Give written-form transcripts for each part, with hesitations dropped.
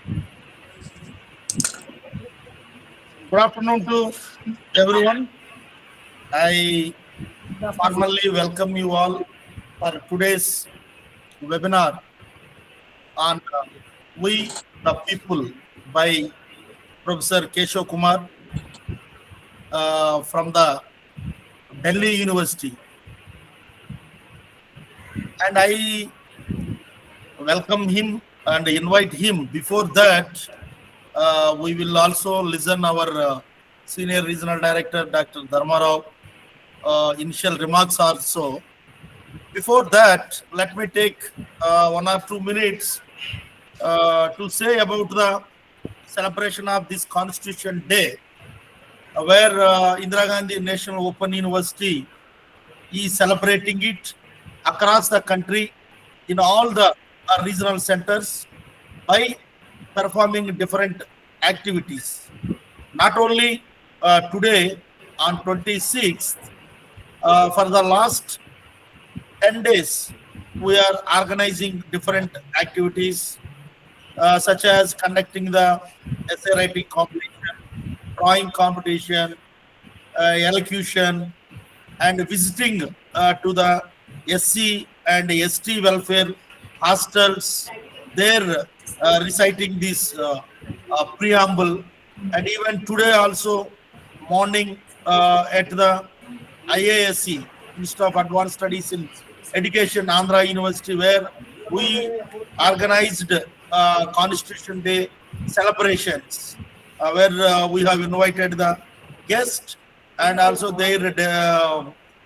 Good afternoon to everyone. I formally welcome you all for today's webinar on We the People by Professor Keshav Kumar from the Delhi University. And I welcome him and invite him. Before that, we will also listen our Senior Regional Director, Dr. Dharmarao, initial remarks also. Before that, let me take 1 or 2 minutes to say about the celebration of this Constitution Day, where Indira Gandhi National Open University is celebrating it across the country in all the regional centers by performing different activities. Not only today on 26th, for the last 10 days, we are organizing different activities such as conducting the essay writing competition, drawing competition, elocution, and visiting to the SC and ST welfare hostels, there reciting this preamble. And even today also, morning at the IASC, Institute of Advanced Studies in Education, Andhra University, where we organized Constitution Day celebrations, where we have invited the guests and also their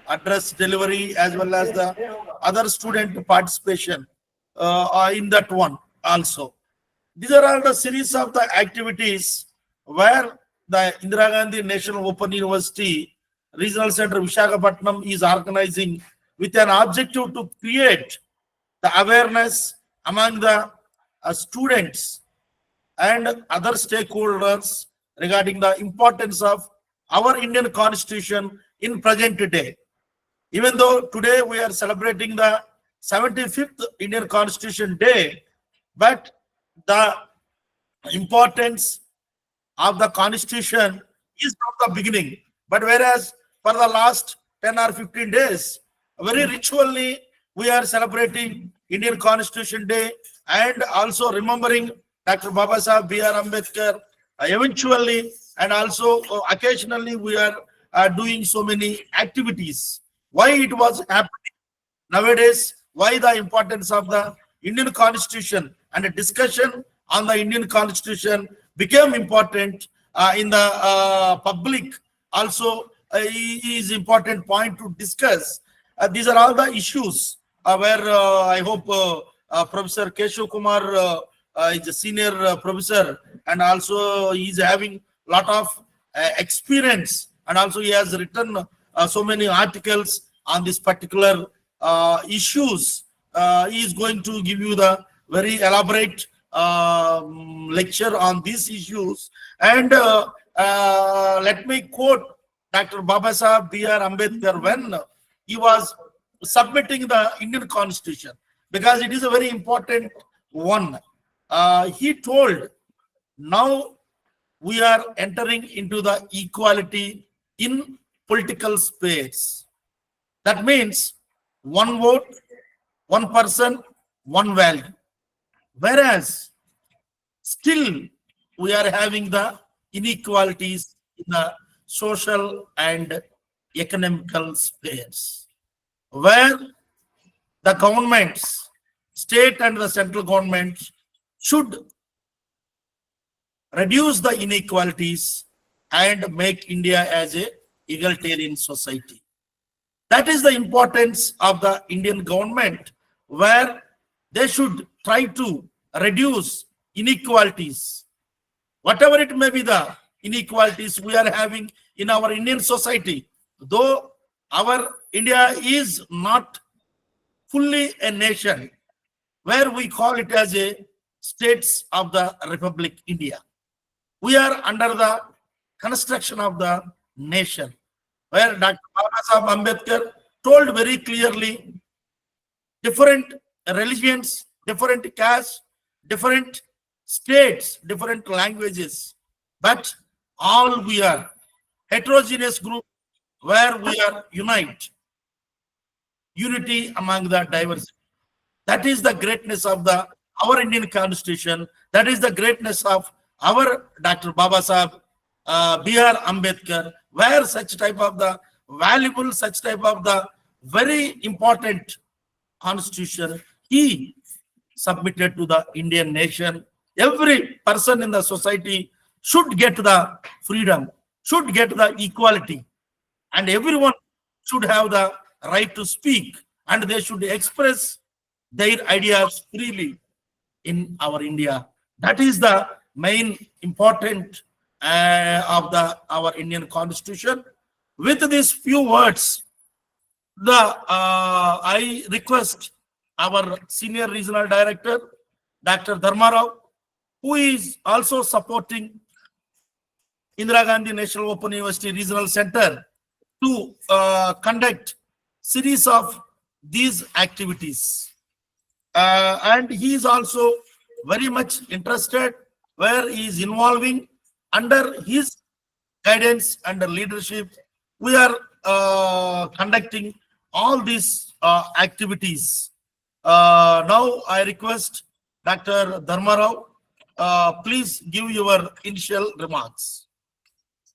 address delivery as well as the other student participation in that one also. These are all the series of the activities where the Indira Gandhi National Open University Regional Center Visakhapatnam is organizing with an objective to create the awareness among the students and other stakeholders regarding the importance of our Indian Constitution in present day. Even though today we are celebrating the 75th Indian Constitution Day, but the importance of the Constitution is from the beginning. But whereas for the last 10 or 15 days, very ritually we are celebrating Indian Constitution Day and also remembering Dr. Babasaheb B.R. Ambedkar eventually, and also occasionally we are doing so many activities. Why it was happening nowadays? Why the importance of the Indian Constitution and a discussion on the Indian Constitution became important in the public also is important point to discuss. These are all the issues where I hope Professor Keshav Kumar is a senior professor and also he is having a lot of experience, and also he has written so many articles on this particular issues. He is going to give you the very elaborate lecture on these issues. And let me quote Dr. Babasaheb B.R. Ambedkar when he was submitting the Indian Constitution, because it is a very important one. He told, now we are entering into the equality in political space. That means one vote, one person, one value. Whereas still we are having the inequalities in the social and economical spheres, where the governments, state and the central governments, should reduce the inequalities and make India as a egalitarian society. That is the importance of the Indian government, where they should try to reduce inequalities, whatever it may be the inequalities we are having in our Indian society. Though our India is not fully a nation, where we call it as a states of the Republic India, we are under the construction of the nation, where Dr. Babasaheb Ambedkar told very clearly, different religions, different castes, different states, different languages, but all we are heterogeneous group where we are unity among the diversity. That is the greatness of our Indian Constitution. That is the greatness of our Dr. Baba Sahib B.R. Ambedkar, where such type of the valuable, such type of the very important constitution he submitted to the Indian nation. Every person in the society should get the freedom, should get the equality, and everyone should have the right to speak, and they should express their ideas freely in our India. That is the main important of our Indian Constitution. With these few words, I request our Senior Regional Director, Dr. Dharma Rao, who is also supporting Indira Gandhi National Open University Regional Center, to conduct series of these activities. And he is also very much interested, where he is involving under his guidance and leadership. We are conducting all these activities. Now I request Dr. Dharma Rao, please give your initial remarks.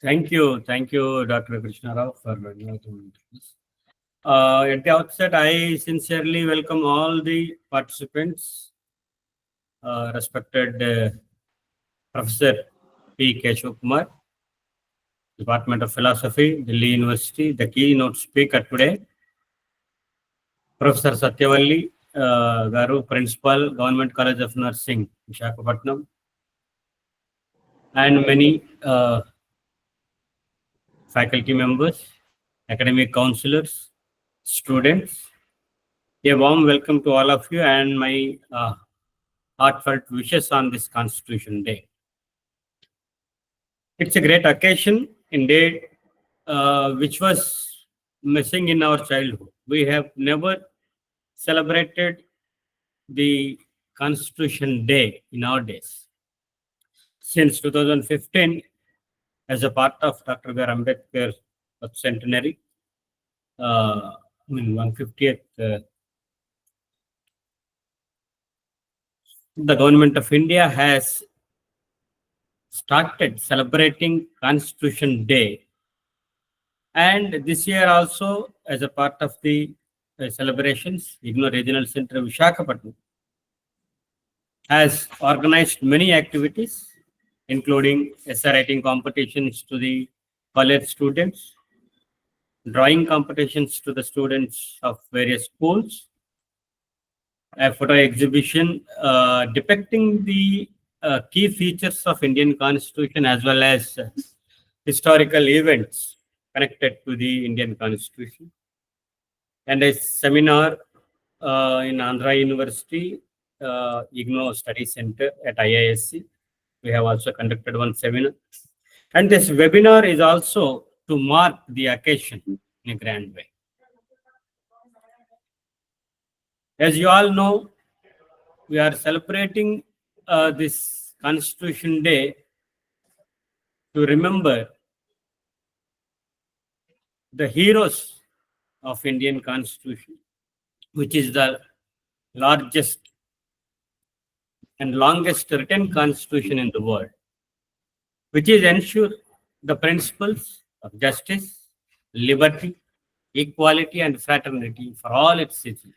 Thank you, Dr. Krishna Rao, for inviting us. At the outset, I sincerely welcome all the participants, respected Professor P. Keshav Kumar, Department of Philosophy, Delhi University, the keynote speaker today, Professor Satyavalli Garu, Principal, Government College of Nursing, Visakhapatnam, and many faculty members, academic counselors, students. A warm welcome to all of you, and my heartfelt wishes on this Constitution Day. It's a great occasion indeed, which was missing in our childhood. We have never celebrated the Constitution Day in our days. Since 2015, as a part of Dr. B.R. Ambedkar centenary, 150th, the Government of India has started celebrating Constitution Day. And this year also, as a part of the celebrations, IGNOU Regional Center Visakhapatnam has organized many activities, including essay writing competitions to the college students, drawing competitions to the students of various schools, a photo exhibition depicting the key features of Indian Constitution, as well as historical events connected to the Indian Constitution, and a seminar in Andhra University, IGNOU Study Center at IISc. We have also conducted one seminar. And this webinar is also to mark the occasion in a grand way. As you all know, we are celebrating this Constitution Day to remember the heroes of Indian Constitution, which is the largest and longest written constitution in the world, which is ensure the principles of justice, liberty, equality, and fraternity for all its citizens.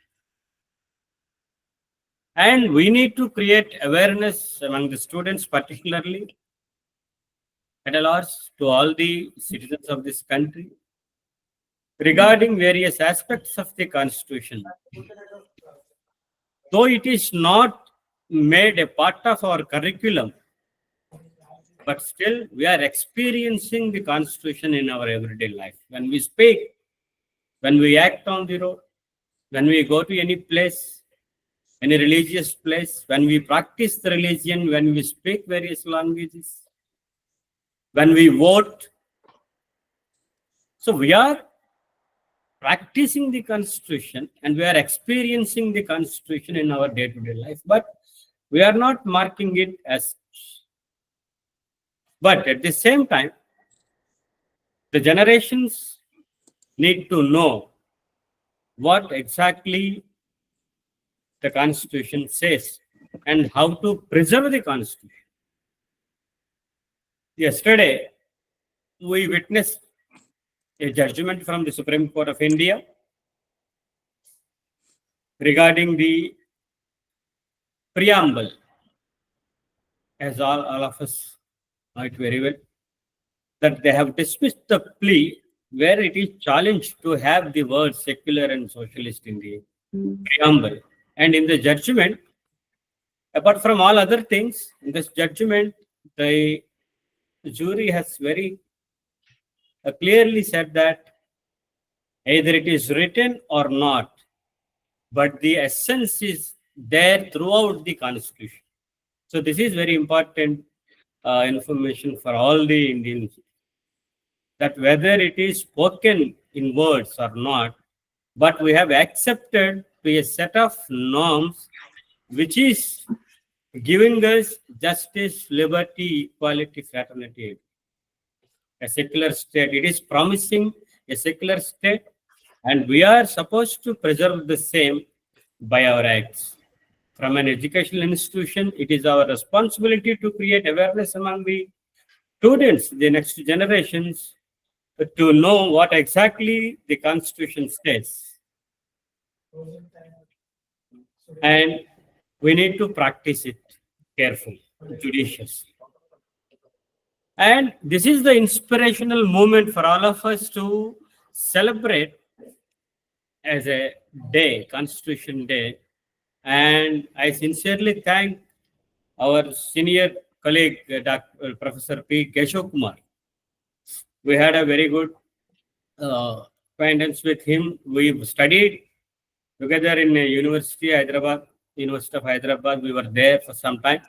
And we need to create awareness among the students, particularly at large, to all the citizens of this country, regarding various aspects of the Constitution. Though it is not made a part of our curriculum, but still we are experiencing the Constitution in our everyday life. When we speak, when we act on the road, when we go to any place, any religious place, when we practice the religion, when we speak various languages, when we vote. So we are practicing the Constitution and we are experiencing the Constitution in our day-to-day life. But We are not marking it as such. But at the same time, the generations need to know what exactly the Constitution says and how to preserve the Constitution. Yesterday, we witnessed a judgment from the Supreme Court of India regarding the preamble, as all of us know it very well, that they have dismissed the plea where it is challenged to have the word secular and socialist in the preamble. And in the judgment, apart from all other things, in this judgment, the jury has very clearly said that either it is written or not, but the essence is there throughout the Constitution. So this is very important information for all the Indians, that whether it is spoken in words or not, but we have accepted to a set of norms which is giving us justice, liberty, equality, fraternity. A secular state, it is promising a secular state, and we are supposed to preserve the same by our acts. From an educational institution, it is our responsibility to create awareness among the students, the next generations, to know what exactly the Constitution says. And we need to practice it carefully, judiciously. And this is the inspirational moment for all of us to celebrate as a day, Constitution Day. And I sincerely thank our senior colleague, Professor P. Keshav Kumar. We had a very good acquaintance with him. We studied together in University of Hyderabad. We were there for some time.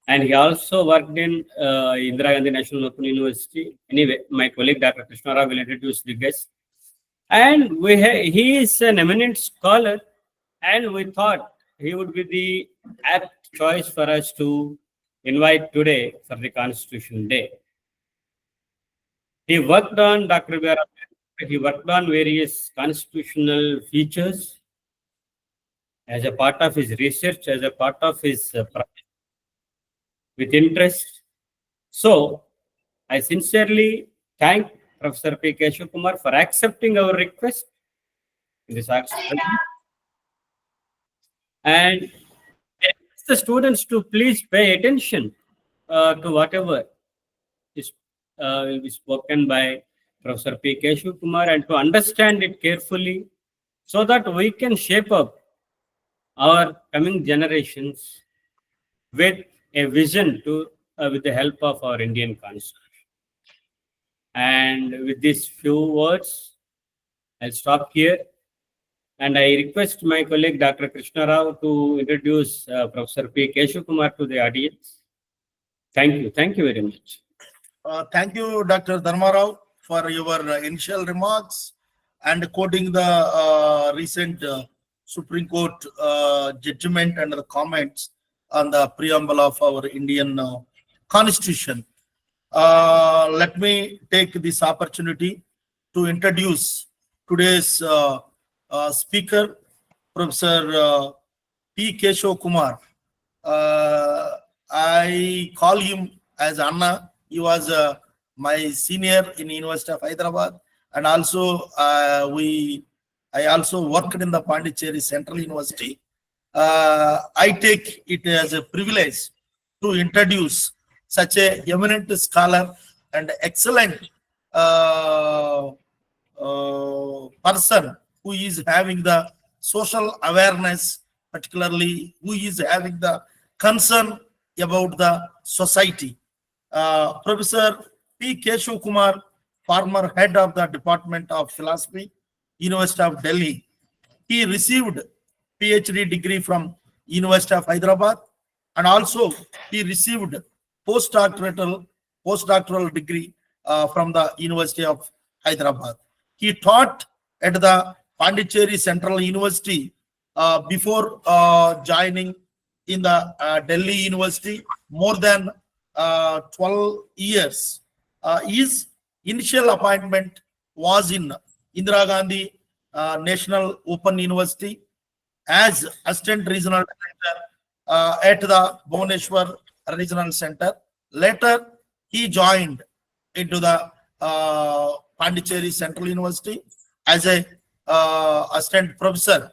And he also worked in Indira Gandhi National Open University. Anyway, my colleague, Dr. Krishna Rao, will introduce the guest. And he is an eminent scholar, and we thought he would be the apt choice for us to invite today for the Constitution Day. He worked on Dr. B.R. Ambedkar. He worked on various constitutional features as a part of his research, as a part of his project, with interest. So, I sincerely thank Professor P. Keshav Kumar for accepting our request in this action. And I ask the students to please pay attention to whatever is will be spoken by Professor P. Keshav Kumar, and to understand it carefully so that we can shape up our coming generations with a vision to with the help of our Indian Constitution. And with these few words, I'll stop here. And I request my colleague Dr. Krishna Rao to introduce Professor P. Keshav Kumar to the audience. Thank you. Thank you very much. Thank you, Dr. Dharma Rao, for your initial remarks and quoting the recent Supreme Court judgment and the comments on the preamble of our Indian Constitution. Let me take this opportunity to introduce today's speaker, Professor P. Keshav Kumar. I call him as Anna. He was my senior in University of Hyderabad, and also I also worked in the Pondicherry Central University. I take it as a privilege to introduce such a eminent scholar and excellent person who is having the social awareness, particularly who is having the concern about the society. Professor P. Keshav Kumar, former head of the Department of Philosophy, University of Delhi. He received PhD degree from University of Hyderabad, and also he received postdoctoral degree from the University of Hyderabad. He taught at the Pondicherry Central University before joining in the Delhi University, more than 12 years. His initial appointment was in Indira Gandhi National Open University as Assistant Regional Director at the Bhubaneswar Regional Center. Later, he joined into the Pondicherry Central University as a assistant professor,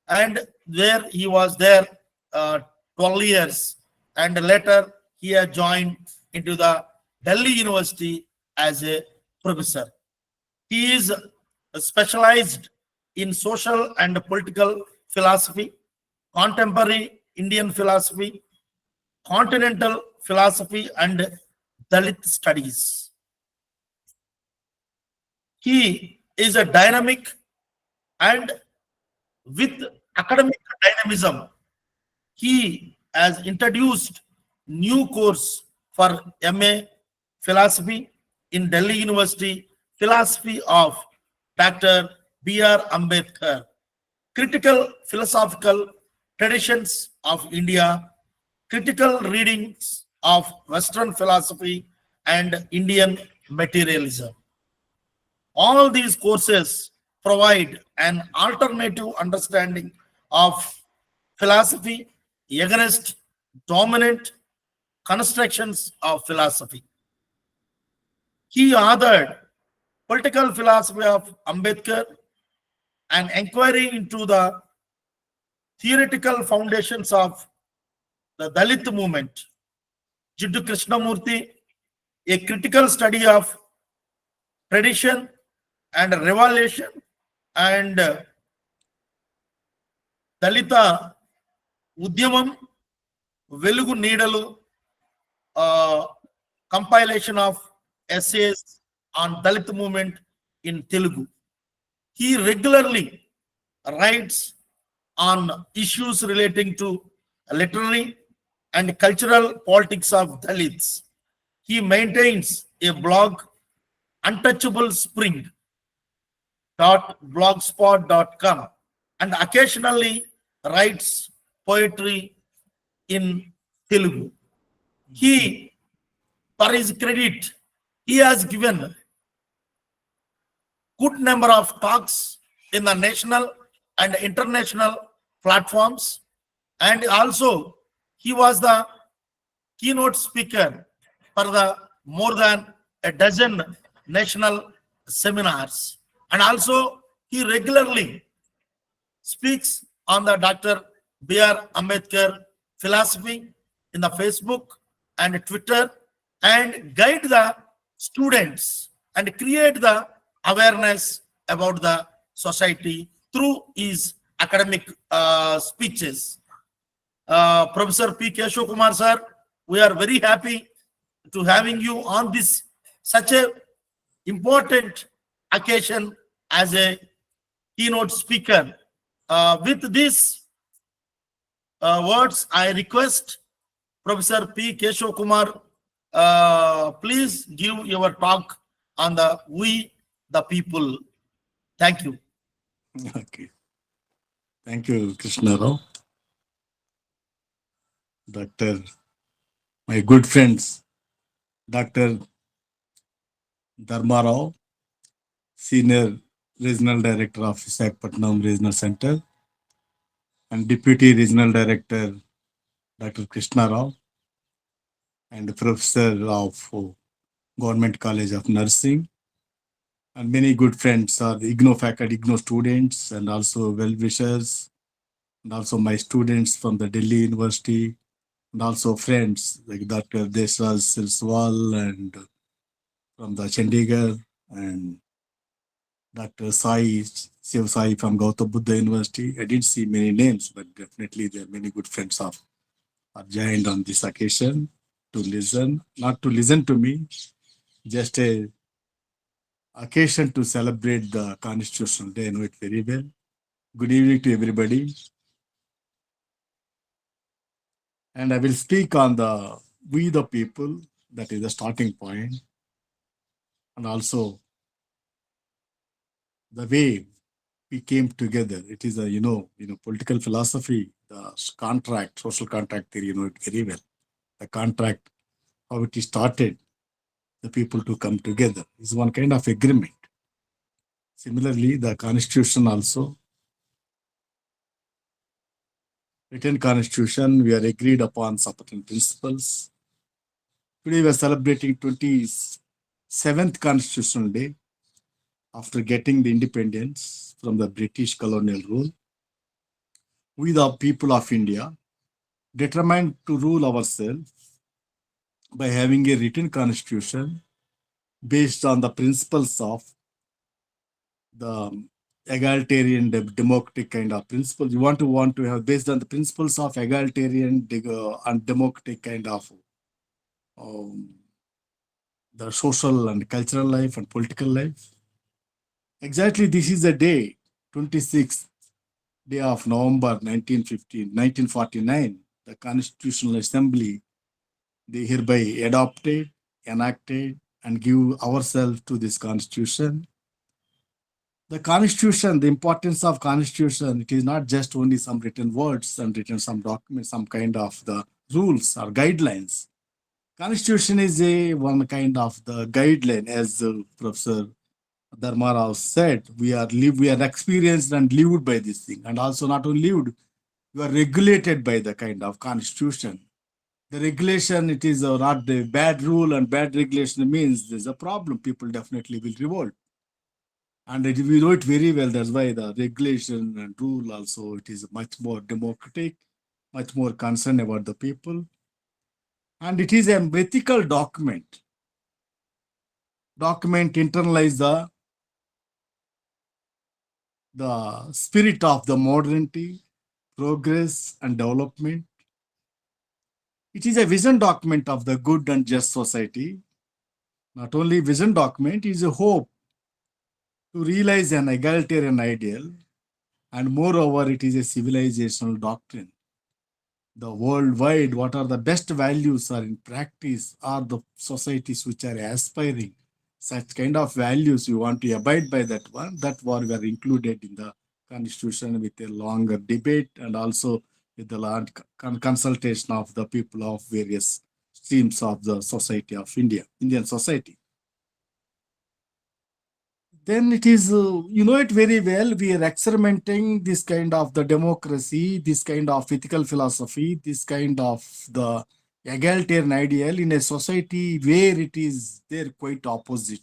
and there he was there 12 years, and later he had joined into the Delhi University as a professor. He is specialized in social and political philosophy, contemporary Indian philosophy, continental philosophy, and Dalit studies. He is a dynamic and with academic dynamism. He has introduced new course for MA philosophy in Delhi University, philosophy of Dr. B.R. Ambedkar, critical philosophical traditions of India, critical readings of Western philosophy and Indian materialism. All these courses provide an alternative understanding of philosophy against dominant constructions of philosophy. He authored Political Philosophy of Ambedkar, an inquiry into the theoretical foundations of the Dalit movement. Jiddu Krishnamurti, a critical study of tradition and revelation and Dalita Udyamam, Velugu Needalu, compilation of essays on Dalit movement in Telugu. He regularly writes on issues relating to literary and cultural politics of Dalits. He maintains a blog, Untouchable Spring .blogspot.com, and occasionally writes poetry in Telugu. He, for his credit, he has given good number of talks in the national and international platforms, and also he was the keynote speaker for the more than a dozen national seminars, and also he regularly speaks on the Dr. B.R. Ambedkar philosophy in the Facebook and Twitter, and guide the students and create the awareness about the society through his academic speeches. Professor P. Keshav Kumar sir, we are very happy to having you on this such a important occasion as a keynote speaker. With these words, I request Professor P. Keshav Kumar, please give your talk on the We the People. Thank you. Okay. Thank you, Krishna Rao. Dr. My good friends, Dr. Dharma Rao, Senior Regional Director of Visakhapatnam Regional Center, and Deputy Regional Director, Dr. Krishna Rao, and Professor of Government College of Nursing, and many good friends are the IGNOU faculty, IGNOU students, and also well-wishers, and also my students from the Delhi University, and also friends like Dr. Desraj Silswal and from the Chandigarh, and Dr. Shiv Sai from Gautam Buddha University. I didn't see many names, but definitely there are many good friends are joined on this occasion to listen, not to listen to me, just a occasion to celebrate the Constitutional Day. I know it very well. Good evening to everybody. And I will speak on the We the People, that is the starting point, and also the way we came together. It is a, political philosophy the contract, social contract theory, you know it very well. The contract, how it is started, the people to come together is one kind of agreement. Similarly, the constitution also, written constitution, we are agreed upon certain principles. Today we are celebrating 27th Constitutional Day after getting the independence from the British colonial rule. We, the people of India, determined to rule ourselves by having a written constitution based on the principles of the egalitarian democratic kind of principles. You want to have based on the principles of egalitarian and democratic kind of the social and cultural life and political life. Exactly, this is the day, 26th day of November 1949, the Constitutional Assembly, they hereby adopted, enacted, and give ourselves to this Constitution. The Constitution, the importance of Constitution, it is not just only some written words and written some documents, some kind of the rules or guidelines. Constitution is one kind of the guideline, as Professor Dharma Rao said, we are experienced and lived by this thing, and also not only lived, you are regulated by the kind of constitution. The regulation, it is not the bad rule, and bad regulation means there's a problem. People definitely will revolt. And we know it very well. That's why the regulation and rule also, it is much more democratic, much more concerned about the people. And it is a ethical document. Document internalize the spirit of the modernity, progress, and development. It is a vision document of the good and just society. Not only vision document, it is a hope to realize an egalitarian ideal, and moreover, it is a civilizational doctrine. The worldwide, what are the best values are in practice are the societies which are aspiring. Such kind of values, you want to abide by that one. That one were included in the constitution with a longer debate and also with the large consultation of the people of various streams of the society of Indian society. Then it is, you know it very well, we are experimenting this kind of the democracy, this kind of ethical philosophy, this kind of the egalitarian ideal in a society where it is there quite opposite,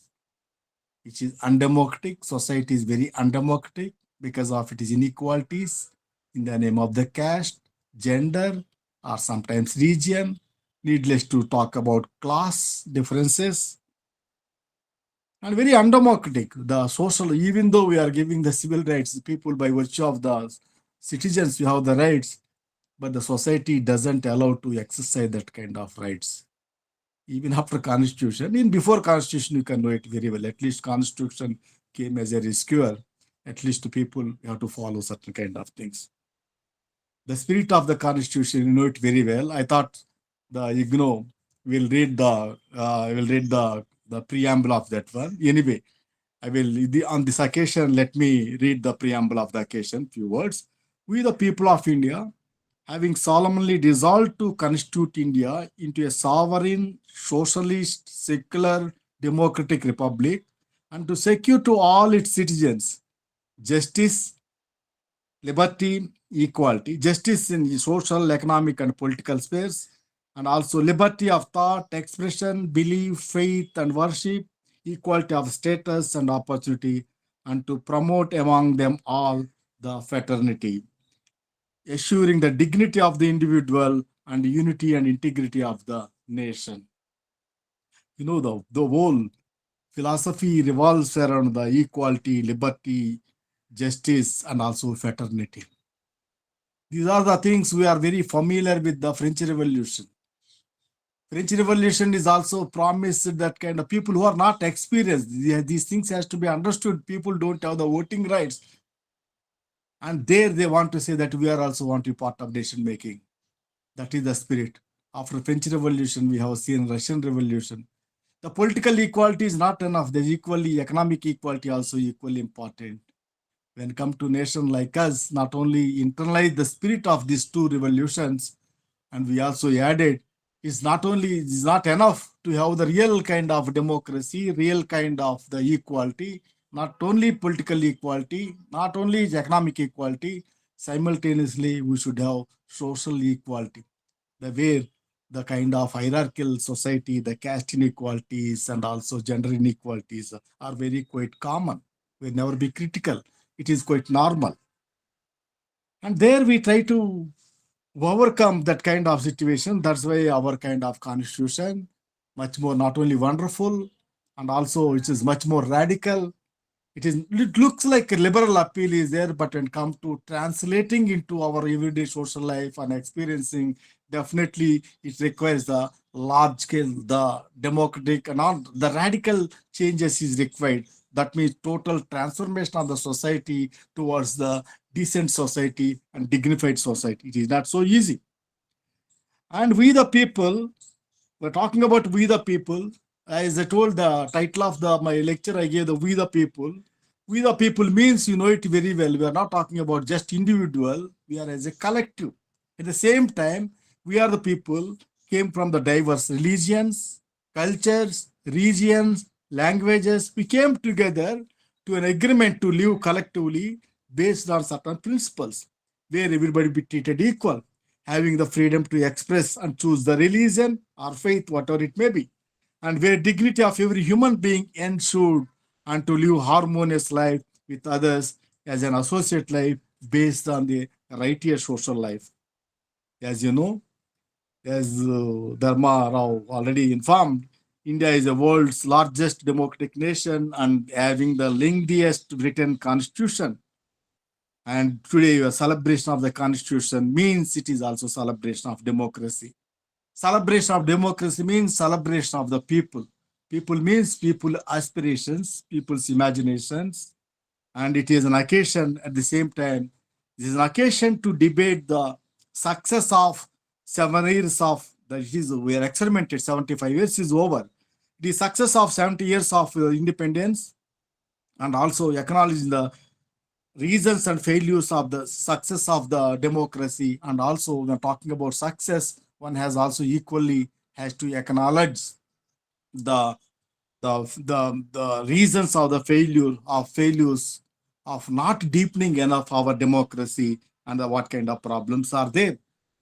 which is undemocratic. Society is very undemocratic because of its inequalities in the name of the caste, gender, or sometimes region. Needless to talk about class differences. And very undemocratic, the social, even though we are giving the civil rights, people by virtue of the citizens, we have the rights, but the society doesn't allow to exercise that kind of rights. Even after constitution, in before constitution, you can know it very well. At least constitution came as a rescuer. At least to people have to follow certain kind of things. The spirit of the constitution, you know it very well. I thought the IGNOU will read the preamble of that one. Anyway, I will, on this occasion, let me read the preamble of the occasion, few words. We, the people of India, having solemnly resolved to constitute India into a sovereign, socialist, secular, democratic republic, and to secure to all its citizens justice, liberty, equality, justice in social, economic, and political spheres, and also liberty of thought, expression, belief, faith, and worship, equality of status and opportunity, and to promote among them all the fraternity, assuring the dignity of the individual and unity and integrity of the nation. You know, the whole philosophy revolves around the equality, liberty, justice, and also fraternity. These are the things we are very familiar with the French Revolution. French Revolution is also promised that kind of people who are not experienced. These things has to be understood. People don't have the voting rights. And there they want to say that we are also want to be part of nation making. That is the spirit. After French Revolution, we have seen Russian Revolution. The political equality is not enough. There's equally economic equality also equally important. when come to nation like us, not only internalize the spirit of these two revolutions, and we also added, it's not enough to have the real kind of democracy, real kind of the equality, not only political equality, not only economic equality, simultaneously we should have social equality, the way the kind of hierarchical society, the caste inequalities and also gender inequalities are very quite common. We'll never be critical. It is quite normal. And there we try to overcome that kind of situation. That's why our kind of constitution, much more not only wonderful, and also it is much more radical. It looks like a liberal appeal is there, but when it comes to translating into our everyday social life and experiencing, definitely it requires the large scale, the democratic and all the radical changes is required. That means total transformation of the society towards the decent society and dignified society. It is not so easy. And we the people, we're talking about we the people. As I told, the title of my lecture I gave, the we the people. We the people means you know it very well. We are not talking about just individual. We are as a collective. At the same time, we are the people came from the diverse religions, cultures, regions, languages. We came together to an agreement to live collectively based on certain principles, where everybody be treated equal, having the freedom to express and choose the religion or faith, whatever it may be, and where dignity of every human being ensured, and to live harmonious life with others as an associate life based on the righteous social life. As you know, as Dharma Rao already informed, India is the world's largest democratic nation and having the lengthiest written constitution. And today, a celebration of the constitution means it is also celebration of democracy. Celebration of democracy means celebration of the people. People means people aspirations, people's imaginations, and it is an occasion at the same time. It is an occasion to debate the success of 7 years of that is we are experimented. 75 years is over. The success of 70 years of independence, and also acknowledging the reasons and failures of the success of the democracy. And also when talking about success, one has also equally has to acknowledge the reasons of the failures of not deepening enough our democracy, and what kind of problems are there.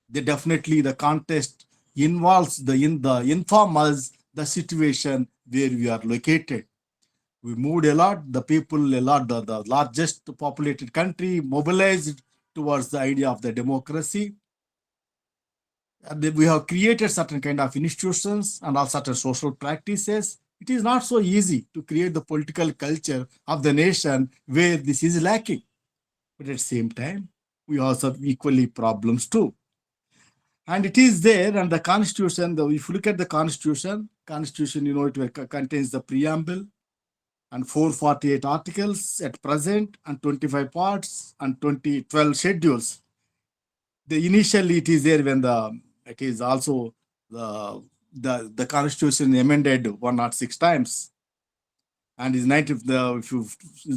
They definitely the contest involves the inform us the situation where we are located. We moved a lot, the people a lot, the largest populated country mobilized towards the idea of the democracy. And we have created certain kind of institutions and all certain social practices. It is not so easy to create the political culture of the nation where this is lacking. But at the same time, we also have equally problems too. And it is there, and the constitution, if you look at the constitution, you know, it contains the preamble and 448 articles at present, and 25 parts and 12 schedules. Initially it is there when it is also the constitution amended 106 times, and is if you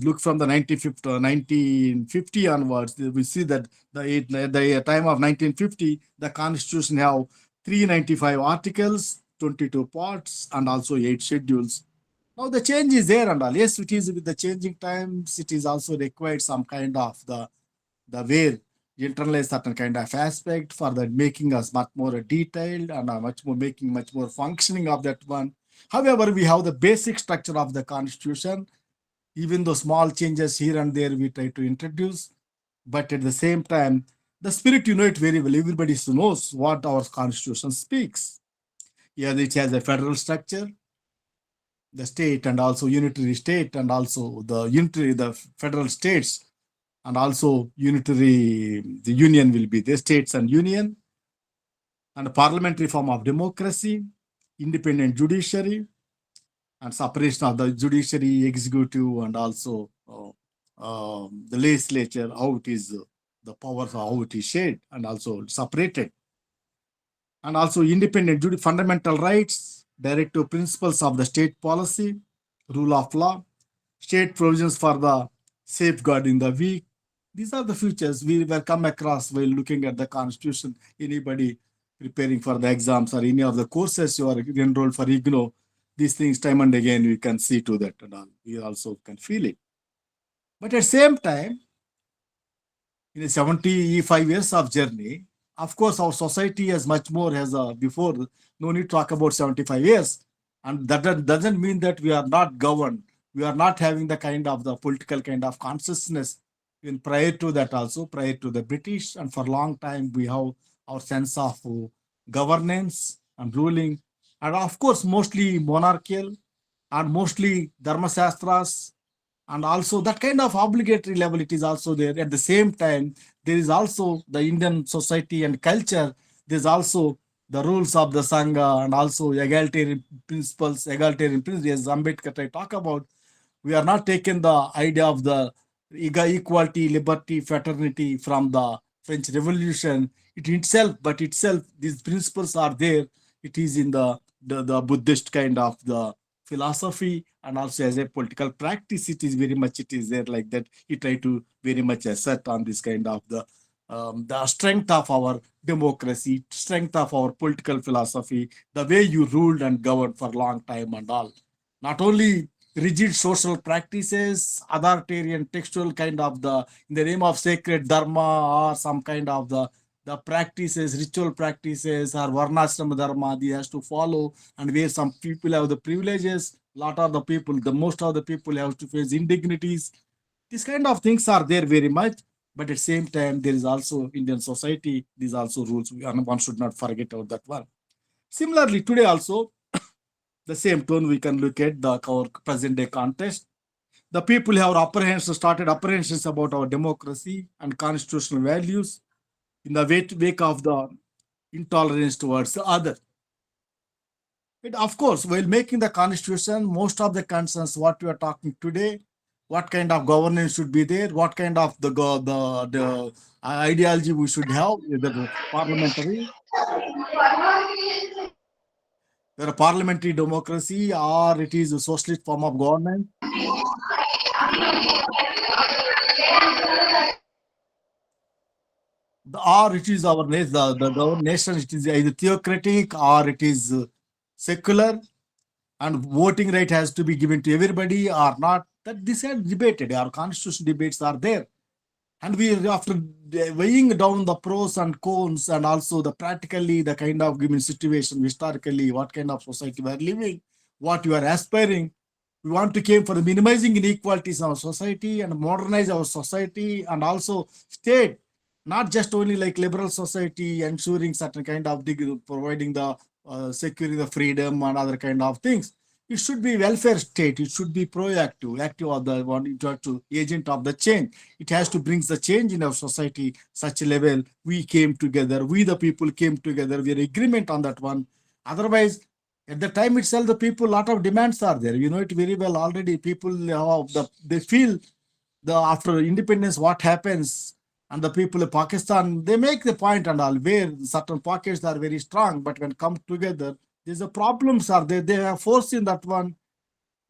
look from the 1950 onwards, we see that the time of 1950 the constitution have 395 articles, 22 parts, and also 8 schedules. Now the change is there and all. Yes, it is with the changing times. It is also required some kind of the way internalize certain kind of aspect for that, making us much more detailed and much more functioning of that one. However, we have the basic structure of the constitution. Even though small changes here and there we try to introduce, but at the same time, the spirit, you know it very well. Everybody knows what our constitution speaks. Yeah, it has a federal structure, the state, and also unitary state, and also the federal states, and also unitary, the union will be the states and union, and a parliamentary form of democracy, independent judiciary, and separation of the judiciary, executive, and also the legislature, how it is, the powers, how it is shared, and also separated. And also independent fundamental rights, directive principles of the state policy, rule of law, state provisions for the safeguarding the weak. These are the futures we will come across while looking at the constitution. Anybody preparing for the exams or any of the courses you are enrolled for IGNO, these things time and again we can see to that and all. We also can feel it. But at the same time, in a 75 years of journey, of course, our society has much more as before. No need to talk about 75 years. And that doesn't mean that we are not governed. We are not having the kind of the political kind of consciousness. Even prior to that also, prior to the British, and for a long time, we have our sense of governance and ruling. And of course, mostly monarchical and mostly Dharma Shastras, and also that kind of obligatory level it is also there. At the same time, there is also the Indian society and culture. There's also the rules of the Sangha and also egalitarian principles, as Ambedkar I talk about. We are not taking the idea of the equality, liberty, fraternity from the French Revolution. It itself, but itself, these principles are there. It is in the Buddhist kind of the philosophy, and also as a political practice, it is very much, it is there like that. You try to very much assert on this kind of the strength of our democracy, strength of our political philosophy, the way you ruled and governed for a long time and all. Not only rigid social practices, authoritarian textual kind of in the name of sacred dharma or some kind of the practices, ritual practices or varnashrama dharma, they has to follow, and where some people have the privileges, lot of the people, the most of the people have to face indignities. These kind of things are there very much, but at the same time, there is also Indian society, these also rules, one should not forget about that one. Similarly, today also, the same tone we can look at our present day context. The people have started apprehensions about our democracy and constitutional values in the wake of the intolerance towards the other. Of course, while making the constitution, most of the concerns what we are talking today, what kind of governance should be there, what kind of the ideology we should have, whether parliamentary, whether a parliamentary democracy or it is a socialist form of government. Or it is our nation, it is either theocratic or it is secular, and voting right has to be given to everybody or not. That this is debated. Our constitution debates are there, and we, after weighing down the pros and cons and also the practically the kind of given situation historically, what kind of society we are living, what you are aspiring. We want to came for the minimizing inequalities in our society and modernize our society, and also state, not just only like liberal society ensuring certain kind of providing the securing the freedom and other kind of things. It should be welfare state. It should be proactive, active of the one to agent of the change. It has to bring the change in our society such a level. We came together. We the people came together. We are in agreement on that one. Otherwise, at the time itself, the people, lot of demands are there. You know it very well already. People they feel after independence what happens, and the people of Pakistan, they make the point and all, where certain pockets are very strong, but when come together, there's a problems are there. They are forced in that one.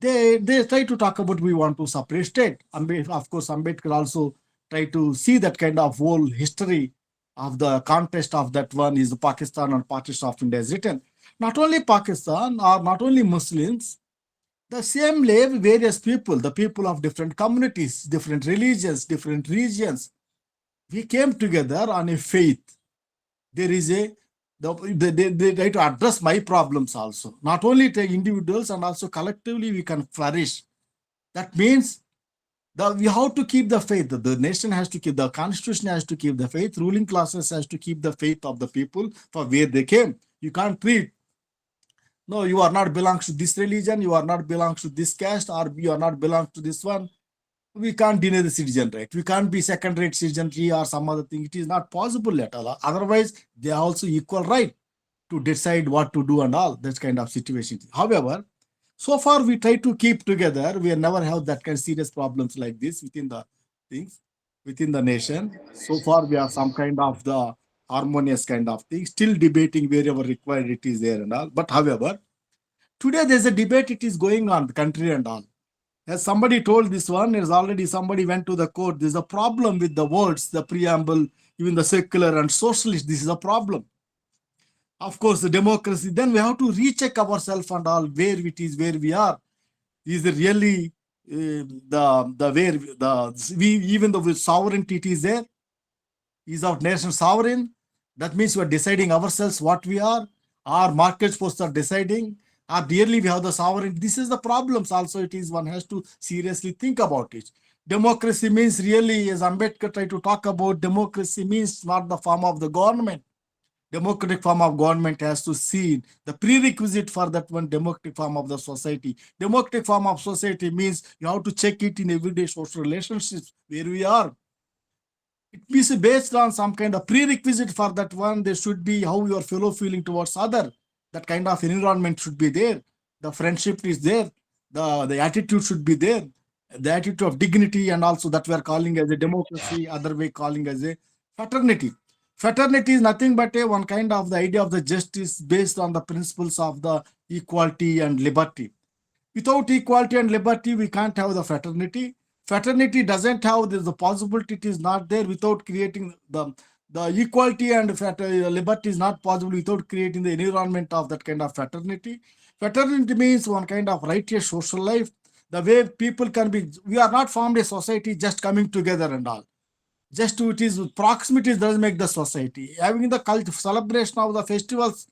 They try to talk about we want to separate state. Of course, Ambedkar also try to see that kind of whole history of the contest of that one is Pakistan and partition of India is written. Not only Pakistan or not only Muslims, the same way various people, the people of different communities, different religions, different regions, we came together on a faith. There is they try to address my problems also. Not only the individuals and also collectively we can flourish. That means we have to keep the faith. The nation has to keep, the constitution has to keep the faith. Ruling classes has to keep the faith of the people for where they came. You can't treat, no, you are not belongs to this religion, you are not belongs to this caste, or you are not belongs to this one. We can't deny the citizen right. We can't be second-rate citizenry or some other thing. It is not possible at all. Otherwise, they are also equal right to decide what to do and all that kind of situation. However, so far we try to keep together. We have never had that kind of serious problems like this within the things, within the nation. So far, we have some kind of the harmonious kind of thing. Still debating wherever required it is there and all. But however, today there's a debate. It is going on the country and all. As somebody told this one, is already somebody went to the court. There's a problem with the words, the preamble, even the secular and socialist. This is a problem. Of course, the democracy. Then we have to recheck ourselves and all where it is, where we are. Is it really the where the we even though with sovereignty it is there? Is our nation sovereign? That means we are deciding ourselves what we are. Our market forces are deciding. Or dearly we have the sovereignty. This is the problems also. It is one has to seriously think about it. Democracy means really, as Ambedkar tried to talk about, democracy means not the form of the government. Democratic form of government has to see the prerequisite for that one democratic form of the society. Democratic form of society means you have to check it in everyday social relationships where we are. It is based on some kind of prerequisite for that one. There should be how your fellow feeling towards other. That kind of environment should be there. The friendship is there. The attitude should be there. The attitude of dignity, and also that we are calling as a democracy, other way calling as a fraternity. Fraternity is nothing but a one kind of the idea of the justice based on the principles of the equality and liberty. Without equality and liberty, we can't have the fraternity. Fraternity doesn't have the possibility, it is not there without creating the equality, and liberty is not possible without creating the environment of that kind of fraternity. Fraternity means one kind of righteous social life, the way people can be. We are not formed a society just coming together and all. Just to, it is proximity does make the society. Having the culture, celebration of the festivals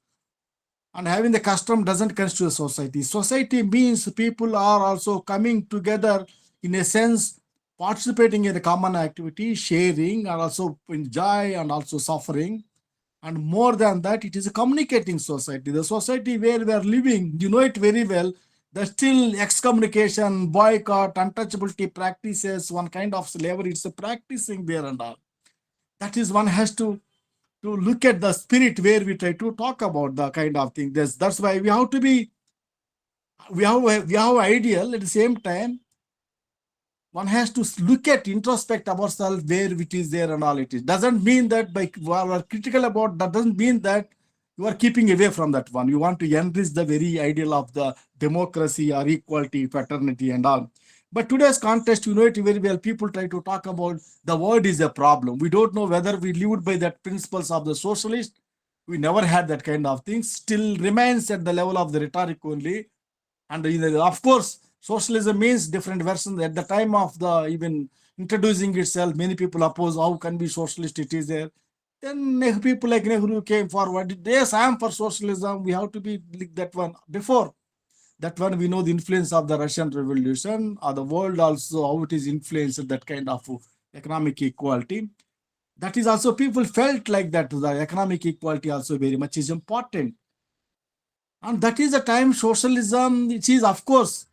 and having the custom doesn't constitute a society. Society means people are also coming together in a sense, participating in the common activity, sharing, and also in joy and also suffering. And more than that, it is a communicating society. The society where we are living, you know it very well, there's still excommunication, boycott, untouchability practices, one kind of slavery, it's a practicing there and all. That is one has to look at the spirit where we try to talk about the kind of thing. That's why we have to be, we have ideal at the same time. One has to look at, introspect ourselves where it is there and all it is. Doesn't mean that by we are critical about, that doesn't mean that you are keeping away from that one. You want to enrich the very ideal of the democracy or equality, fraternity and all. But today's context, you know it very well, people try to talk about the word is a problem. We don't know whether we lived by that principles of the socialist. We never had that kind of thing. Still remains at the level of the rhetoric only. And of course, socialism means different versions. At the time of the even introducing itself, many people oppose how can be socialist, it is there. Then people like Nehru came forward. Yes, I am for socialism. We have to be like that one. Before that one, we know the influence of the Russian Revolution, or the world also, how it is influenced that kind of economic equality. That is also, people felt like that the economic equality also very much is important. And that is the time socialism, which is of course,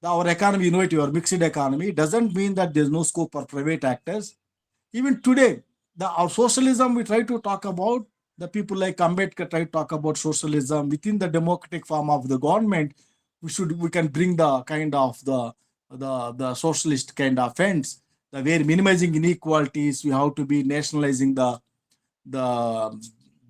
our economy, you know it, your mixed economy, it doesn't mean that there's no scope for private actors. Even today, our socialism we try to talk about, the people like Ambedkar try to talk about socialism within the democratic form of the government. We can bring the kind of the socialist kind of ends, the way minimizing inequalities. We have to be nationalizing the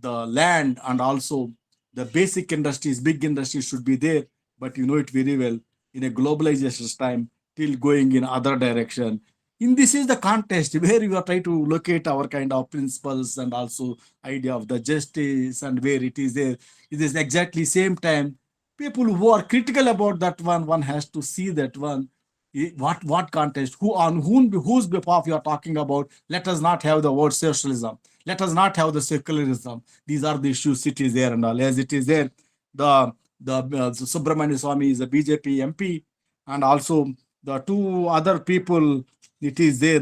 land, and also the basic industries, big industries should be there. But you know it very well, in a globalization time, till going in other direction. In this is the context where we are trying to locate our kind of principles and also idea of the justice, and where it is there. It is exactly same time. People who are critical about that one has to see that one. What context, whose behalf you are talking about. Let us not have the word socialism. Let us not have the secularism. These are the issues it is there and all. As it is there, the Subramania Swamy is a BJP MP, and also the two other people, it is there,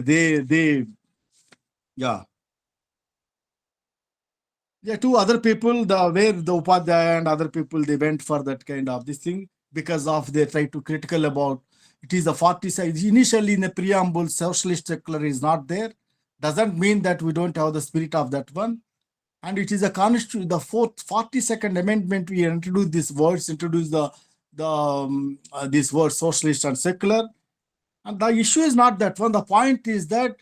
two other people, where the Upadhyaya and other people, they went for that kind of this thing, because of they try to critical about, it is the 40 sides. Initially in the preamble, socialist secular is not there. Doesn't mean that we don't have the spirit of that one. And it is a constitution, the 42nd amendment, we introduced these words, these words socialist and secular. And the issue is not that one. The point is that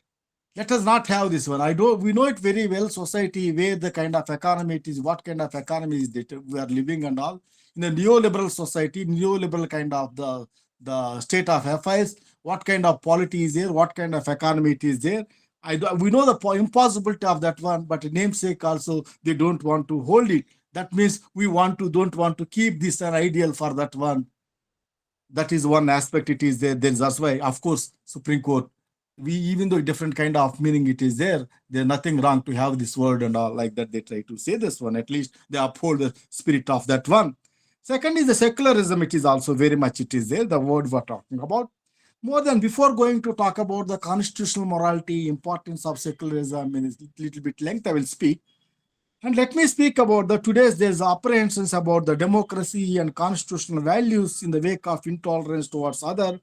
let us not have this one. We know it very well, society, where the kind of economy it is, what kind of economy is that we are living and all. In a neoliberal society, neoliberal kind of the state of affairs, what kind of polity is there, what kind of economy it is there. We know the impossibility of that one, but namesake also they don't want to hold it. That means we don't want to keep this an ideal for that one. That is one aspect it is there. That's why, of course, Supreme Court, even though different kind of meaning it is there, there's nothing wrong to have this word and all like that. They try to say this one, at least they uphold the spirit of that one. Second is the secularism. It is also very much it is there, the word we're talking about. More than before going to talk about the constitutional morality, importance of secularism in a little bit length, I will speak. And let me speak about there's apprehensions about the democracy and constitutional values in the wake of intolerance towards other,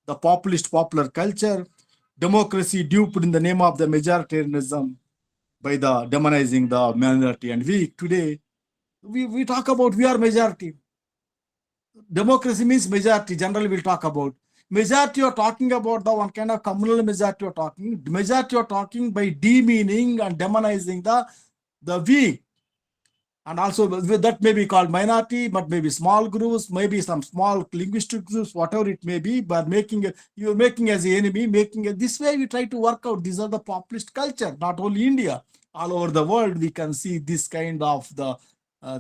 the populist popular culture, democracy duped in the name of the majoritarianism by the demonizing the minority and weak. Today, we talk about we are majority. Democracy means majority. Generally, we'll talk about majority. You're talking about the one kind of communal majority. You're talking majority. You're talking by demeaning and demonizing the weak, and also that may be called minority, but maybe small groups, maybe some small linguistic groups, whatever it may be. But you're making as the enemy, this way we try to work out. These are the populist culture. Not only India, all over the world we can see this kind of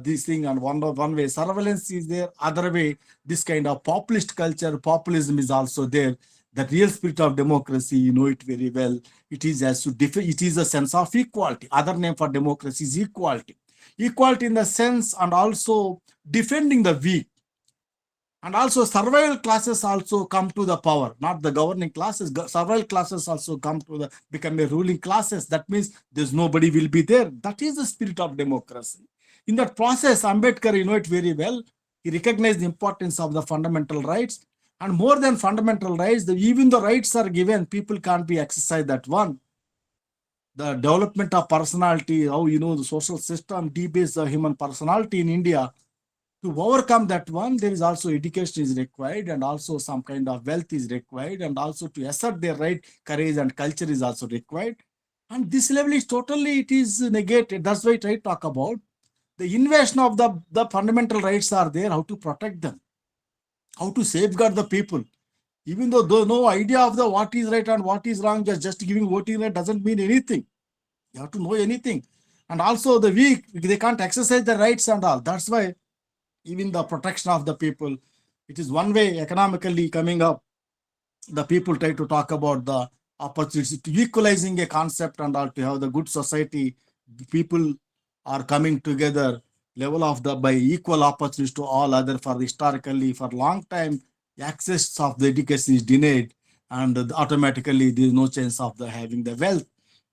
this thing. And one way surveillance is there, other way this kind of populist culture, populism is also there. The real spirit of democracy, you know it very well. It is it is a sense of equality. Other name for democracy is equality. Equality in the sense, and also defending the weak. And also survival classes also come to the power, not the governing classes. Survival classes also become a ruling classes. That means there's nobody will be there. That is the spirit of democracy. In that process, Ambedkar, you know it very well. He recognized the importance of the fundamental rights. And more than fundamental rights, even the rights are given, people can't be exercised that one. The development of personality, how the social system debase the human personality in India. To overcome that one, there is also education is required, and also some kind of wealth is required, and also to assert their right, courage and culture is also required. And this level is it is negated. That's why I talk about the invasion of the fundamental rights are there, how to protect them, how to safeguard the people. Even though no idea of what is right and what is wrong, just giving voting right doesn't mean anything. You have to know anything. And also the weak, they can't exercise their rights and all. That's why even the protection of the people, it is one way economically coming up. The people try to talk about the opportunities to equalizing a concept and all, to have the good society. People are coming together, level of by equal opportunities to all other. For historically, for long time, access of the education is denied, and automatically there is no chance of having the wealth.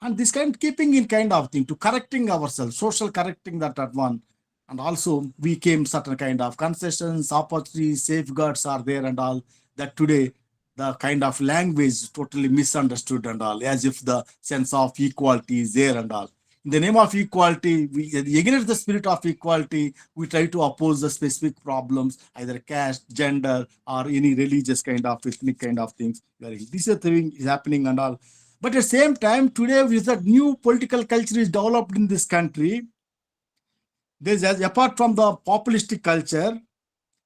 And this keeping in kind of thing to correcting ourselves, social correcting that one. And also we came certain kind of concessions, opportunities, safeguards are there and all. That today the kind of language totally misunderstood and all, as if the sense of equality is there and all. In the name of equality, against the spirit of equality, we try to oppose the specific problems, either caste, gender, or any religious kind of ethnic kind of things. This thing is happening and all. But at the same time, today with that new political culture is developed in this country, there's, apart from the populistic culture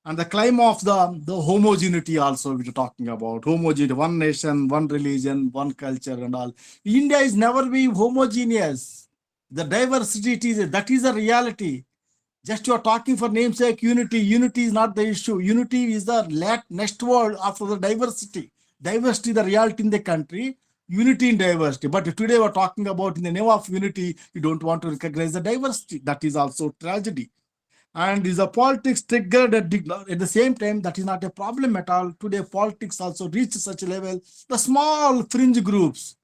and the claim of the homogeneity also, we're talking about homogeneity, one nation, one religion, one culture and all. India is never be homogeneous. The diversity, that is a reality. Just you're talking for namesake unity. Unity is not the issue. Unity is the next word after the diversity. Diversity, the reality in the country. Unity in diversity. But today we're talking about in the name of unity, you don't want to recognize the diversity. That is also tragedy. And is the politics triggered at the same time? That is not a problem at all. Today politics also reach such a level. The small fringe groups,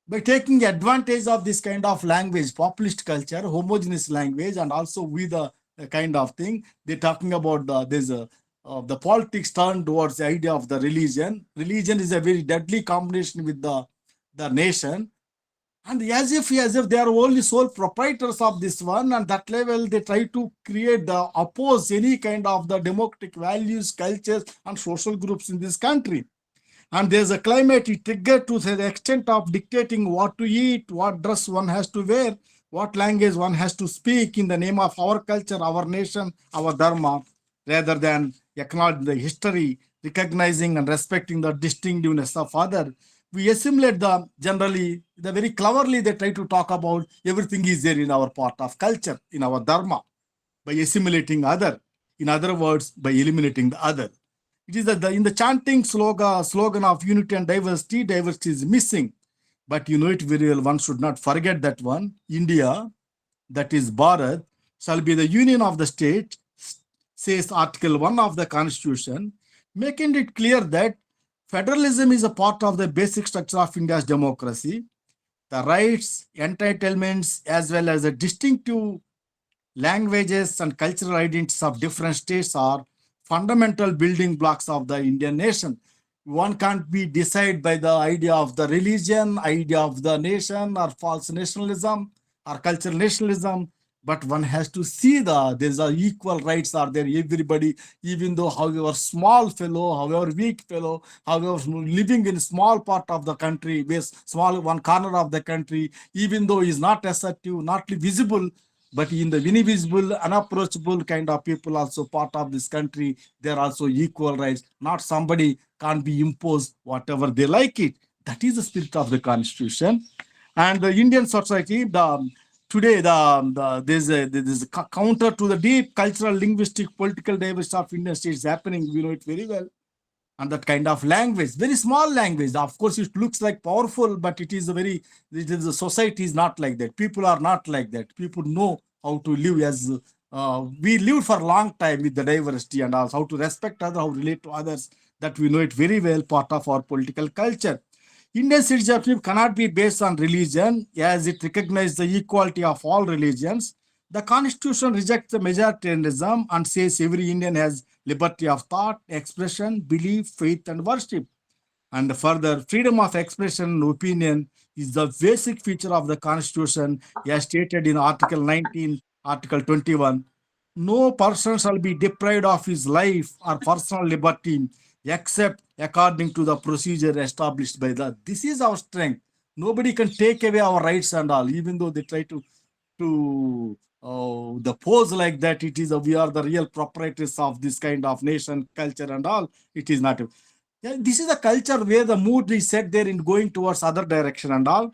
by taking advantage of this kind of language, populist culture, homogeneous language, and also with the kind of thing, they're talking about the politics turned towards the idea of the religion. Religion is a very deadly combination with the nation. And as if they are only sole proprietors of this one, and that level they try to oppose any kind of the democratic values, cultures, and social groups in this country. And there's a climate triggered to the extent of dictating what to eat, what dress one has to wear, what language one has to speak in the name of our culture, our nation, our dharma. rather than acknowledging the history, recognizing and respecting the distinctiveness of other. We assimilate the generally, the very cleverly they try to talk about everything is there in our part of culture, in our dharma, by assimilating other. In other words, by eliminating the other. It is in the chanting slogan of unity and diversity is missing. But you know it very well, one should not forget that one. India, that is Bharat, shall be the union of the state, says Article 1 of the Constitution, making it clear that federalism is a part of the basic structure of India's democracy. The rights, entitlements, as well as the distinctive languages and cultural identities of different states are fundamental building blocks of the Indian nation. One can't be decided by the idea of the religion, idea of the nation, or false nationalism, or cultural nationalism. But one has to see there's a equal rights are there. Everybody, even though however small fellow, however weak fellow, however living in small part of the country, small one corner of the country, even though is not assertive, not visible, but in the invisible, unapproachable kind of people also part of this country, they're also equal rights. Not somebody can't be imposed whatever they like it. That is the spirit of the Constitution. And the Indian society, today there's a counter to the deep cultural, linguistic, political diversity of Indian states happening. We know it very well. And that kind of language, very small language. Of course, it looks like powerful, but the society is not like that. People are not like that. People know how to live as we lived for a long time with the diversity and also how to respect others, how to relate to others. That we know it very well, part of our political culture. Indian citizenship cannot be based on religion, as it recognizes the equality of all religions. The Constitution rejects the majoritarianism and says every Indian has liberty of thought, expression, belief, faith, and worship. And further, freedom of expression and opinion is the basic feature of the Constitution, as stated in Article 19, Article 21. No person shall be deprived of his life or personal liberty except according to the procedure established by the. This is our strength. Nobody can take away our rights and all, even though they try to the pose like that. It is we are the real proprietors of this kind of nation, culture, and all. It is not. This is a culture where the mood is set there in going towards other direction and all.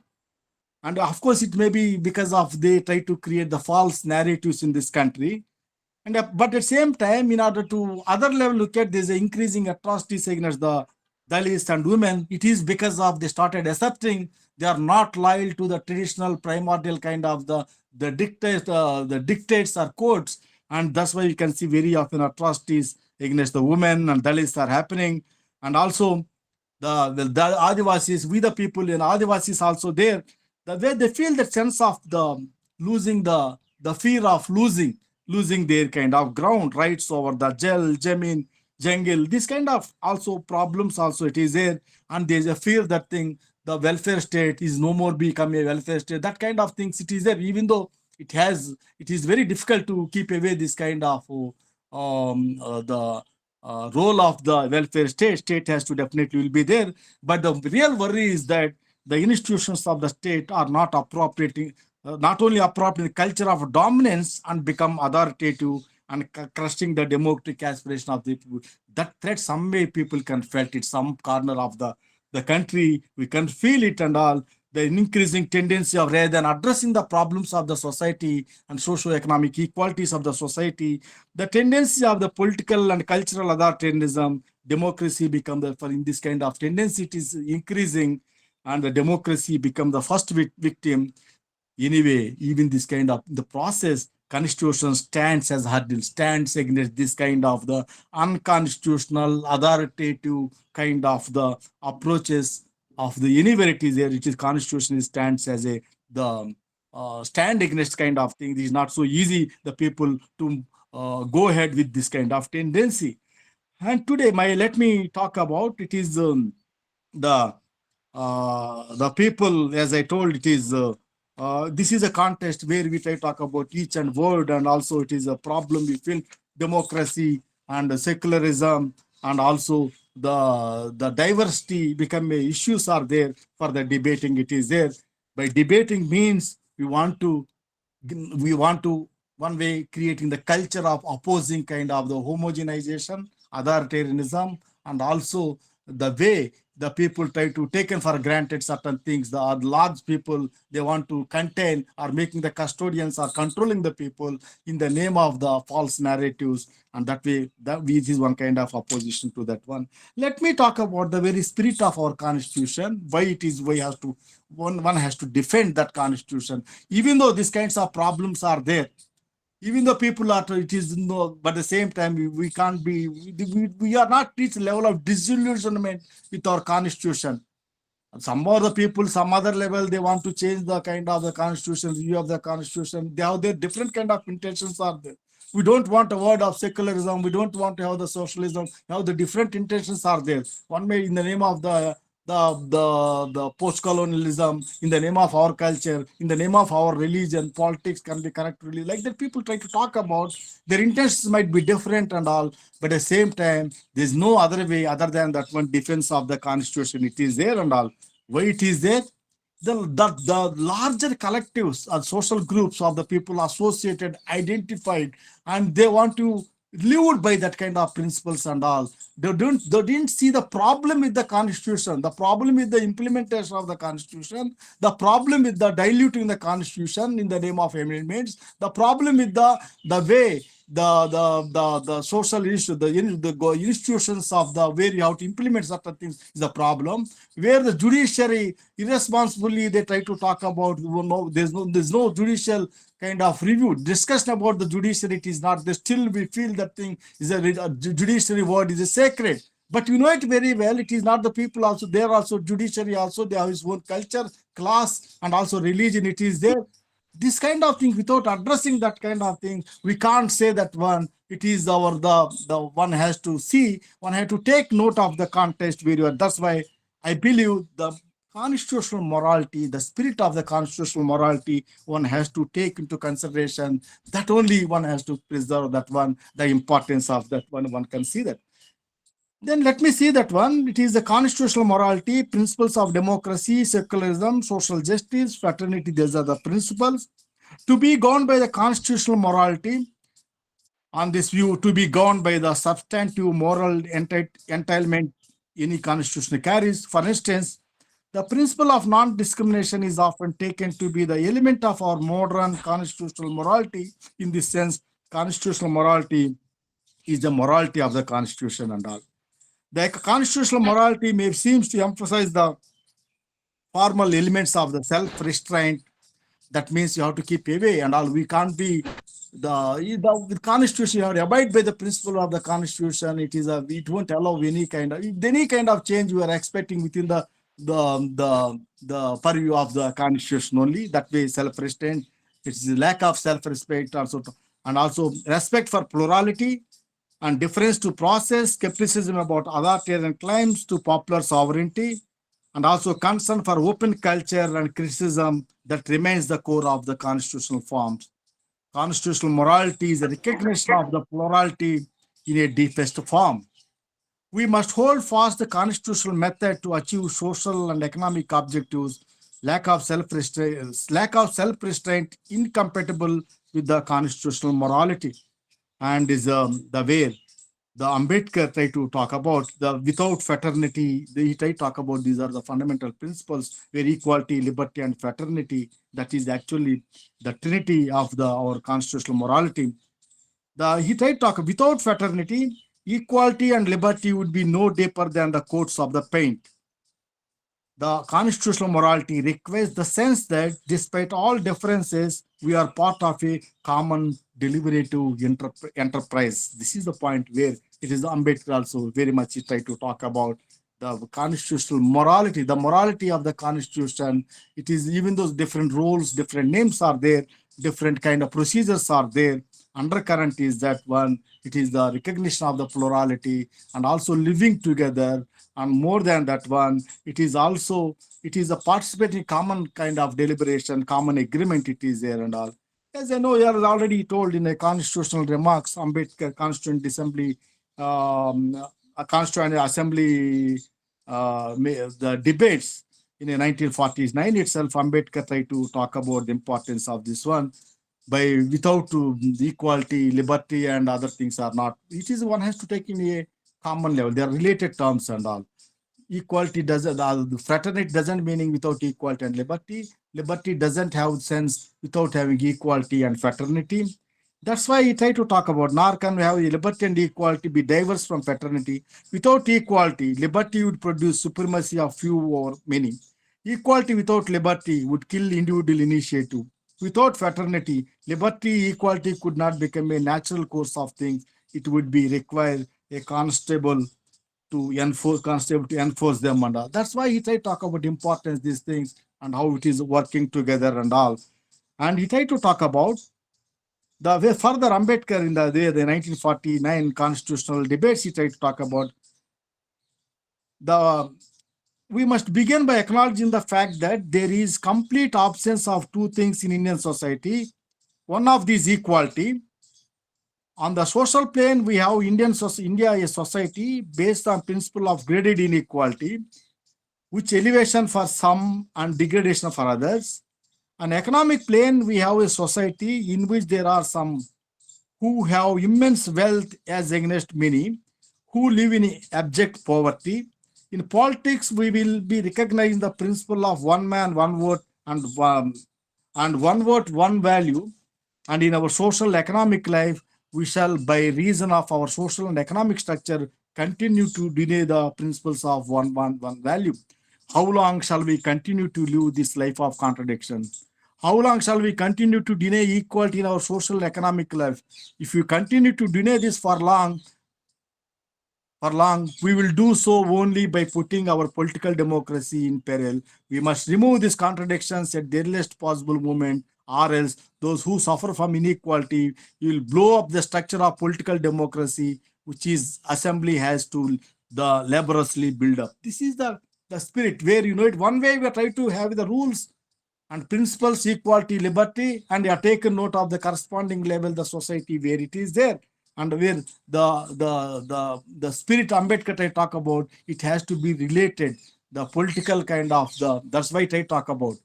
And of course, it may be because of they try to create the false narratives in this country. And but at the same time, in order to other level look at this increasing atrocities against the Dalits and women, it is because of they started accepting they are not loyal to the traditional primordial kind of the dictates or codes, and that's why you can see very often atrocities against the women and Dalits are happening. And also the Adivasis, we the people in Adivasis also there, the way they feel that sense of the losing the fear of losing their kind of ground rights over the Jamin, jungle, this kind of also problems also it is there. And there's a fear that thing, the welfare state is no more become a welfare state, that kind of things it is there, even though it is very difficult to keep away this kind of the role of the welfare state has to definitely will be there. But the real worry is that the institutions of the state are not appropriating, not only appropriating the culture of dominance and become authoritative and crushing the democratic aspiration of the people. That threat, some way people can felt it, some corner of the country, we can feel it and all. The increasing tendency of rather than addressing the problems of the society and socio-economic equalities of the society, the tendency of the political and cultural authoritarianism, democracy become in this kind of tendency, it is increasing, and the democracy become the first victim. Anyway, even this kind of the process, Constitution stands as hurdle, stands against this kind of the unconstitutional, authoritative kind of the approaches of the anywhere it is there. It is Constitution stands as stand against kind of thing. It is not so easy the people to go ahead with this kind of tendency. And today, let me talk about it is the people, as I told, it is. This is a contest where we try to talk about each and word, and also it is a problem we feel democracy and secularism, and also the diversity become issues are there for the debating. It is there. By debating means we want to one way creating the culture of opposing kind of the homogenization, authoritarianism, and also the way the people try to taken for granted certain things. The large people, they want to contain or making the custodians or controlling the people in the name of the false narratives. And that way, this is one kind of opposition to that one. Let me talk about the very spirit of our constitution, why it is, why has to, one has to defend that constitution. Even though these kinds of problems are there, even though people are, it is no, but at the same time, we can't be, we are not reached level of disillusionment with our constitution. Some other people, some other level, they want to change the kind of the constitution, view of the constitution. They have their different kind of intentions are there. We don't want a word of secularism. We don't want to have the socialism. Now the different intentions are there. One may in the name of the post-colonialism, in the name of our culture, in the name of our religion, politics can be connected really like that. People try to talk about their intentions might be different and all, but at the same time, there's no other way other than that one defense of the constitution. It is there and all. Why it is there? The larger collectives and social groups of the people associated, identified, and they want to lived by that kind of principles and all. They didn't see the problem with the constitution, the problem with the implementation of the constitution, the problem with the diluting the constitution in the name of amendments, the problem with the way the social issue, the institutions of the where you have to implement certain things is the problem. Where the judiciary irresponsibly they try to talk about, there's no judicial kind of review, discussion about the judiciary. It is not. They still we feel that thing is a judiciary word is a sacred. But you know it very well. It is not the people also. They are also judiciary also. They have his own culture, class, and also religion. It is there. This kind of thing, without addressing that kind of thing, we can't say that one. It is our the one has to see. One has to take note of the context where you are. That's why I believe the constitutional morality, the spirit of the constitutional morality, one has to take into consideration. That only one has to preserve that one, the importance of that one can see that. Then let me see that one. It is the constitutional morality, principles of democracy, secularism, social justice, fraternity. These are the principles. To be governed by the constitutional morality, on this view, to be governed by the substantive moral entitlement any constitution carries. For instance, the principle of non-discrimination is often taken to be the element of our modern constitutional morality. In this sense, constitutional morality is the morality of the constitution and all. The constitutional morality may seems to emphasize the formal elements of the self-restraint. That means you have to keep away and all. We can't be the constitution. You have to abide by the principle of the constitution. It is it won't allow any kind of change you are expecting within the purview of the constitution only. That way, self-restraint. It's the lack of self-respect also, and also respect for plurality and difference to process, skepticism about authoritarian claims to popular sovereignty, and also concern for open culture and criticism that remains the core of the constitutional forms. Constitutional morality is a recognition of the plurality in a deepest form. We must hold fast the constitutional method to achieve social and economic objectives. Lack of self-restraint incompatible with the constitutional morality, and is the way the Ambedkar tried to talk about the without fraternity. He tried to talk about these are the fundamental principles where equality, liberty, and fraternity. That is actually the trinity of our constitutional morality. He tried to talk without fraternity, equality and liberty would be no deeper than the coats of the paint. The constitutional morality requires the sense that despite all differences, we are part of a common deliberative enterprise. This is the point where it is Ambedkar also very much try to talk about the constitutional morality, the morality of the constitution. It is even those different roles, different names are there, different kind of procedures are there. Undercurrent is that one, it is the recognition of the plurality and also living together. And more than that one, it is a participating common kind of deliberation, common agreement it is there and all. As I know, you are already told in a constitutional remarks, Ambedkar Constituent Assembly, Constituent Assembly, the debates in the 1949 itself, Ambedkar tried to talk about the importance of this one. without equality, liberty, and other things are not. It is one has to take in a common level. They are related terms and all. Equality doesn't, fraternity doesn't meaning without equality and liberty. Liberty doesn't have sense without having equality and fraternity. That's why he tried to talk about, nor can we have liberty and equality be diverse from fraternity. Without equality, liberty would produce supremacy of few over many. Equality without liberty would kill individual initiative. Without fraternity, liberty, equality could not become a natural course of things. It would be require a constable to enforce them and all. That's why he tried to talk about importance these things and how it is working together and all. And he tried to talk about the way further Ambedkar in the 1949 constitutional debates. He tried to talk about we must begin by acknowledging the fact that there is complete absence of two things in Indian society. One of these equality. On the social plane, we have India, a society based on principle of graded inequality, which elevation for some and degradation for others. On economic plane, we have a society in which there are some who have immense wealth as against many who live in abject poverty. In politics, we will be recognizing the principle of one man, one vote, and one vote, one value. And in our social economic life, we shall, by reason of our social and economic structure, continue to deny the principles of one value. How long shall we continue to live this life of contradiction? How long shall we continue to deny equality in our social and economic life? If you continue to deny this for long, we will do so only by putting our political democracy in peril. We must remove these contradictions at the earliest possible moment, or else those who suffer from inequality will blow up the structure of political democracy, which is assembly has to laboriously build up. This is the spirit where, one way we are trying to have the rules and principles, equality, liberty, and you have taken note of the corresponding level, the society where it is there. And where the spirit Ambedkar I talk about, it has to be related, the political kind of that's why I talk about.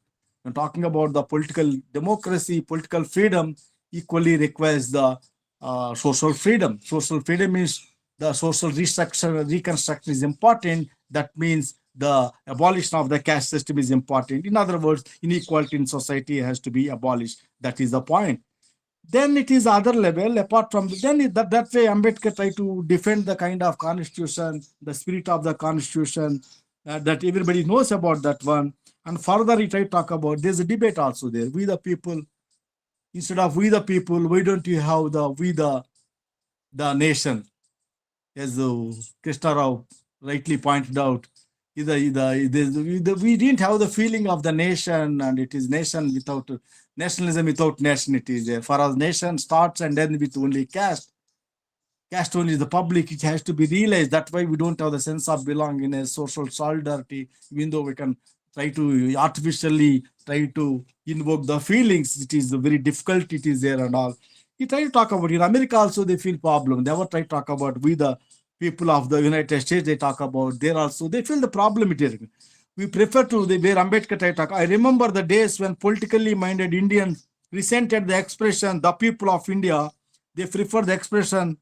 I'm talking about the political democracy, political freedom equally requires the social freedom. Social freedom is the social reconstruction is important. That means the abolition of the caste system is important. In other words, inequality in society has to be abolished. That is the point. Then it is other level apart from that way Ambedkar tried to defend the kind of constitution, the spirit of the constitution that everybody knows about that one. And further he tried to talk about, there's a debate also there. We the people, instead of we the people, why don't you have the nation? As Krishna Rao rightly pointed out, we didn't have the feeling of the nation, and it is nation without nationalism, without nation. It is there. For us, nation starts and then with only caste. Caste only is the public. It has to be realized. That's why we don't have the sense of belonging, social solidarity, even though we can try to artificially try to invoke the feelings. It is very difficult. It is there and all. He tried to talk about, in America also they feel problem. They never try to talk about we the people of the United States. They talk about there also. They feel the problem it is. We prefer to where Ambedkar tried to talk. I remember the days when politically minded Indians resented the expression the people of India. They prefer the expression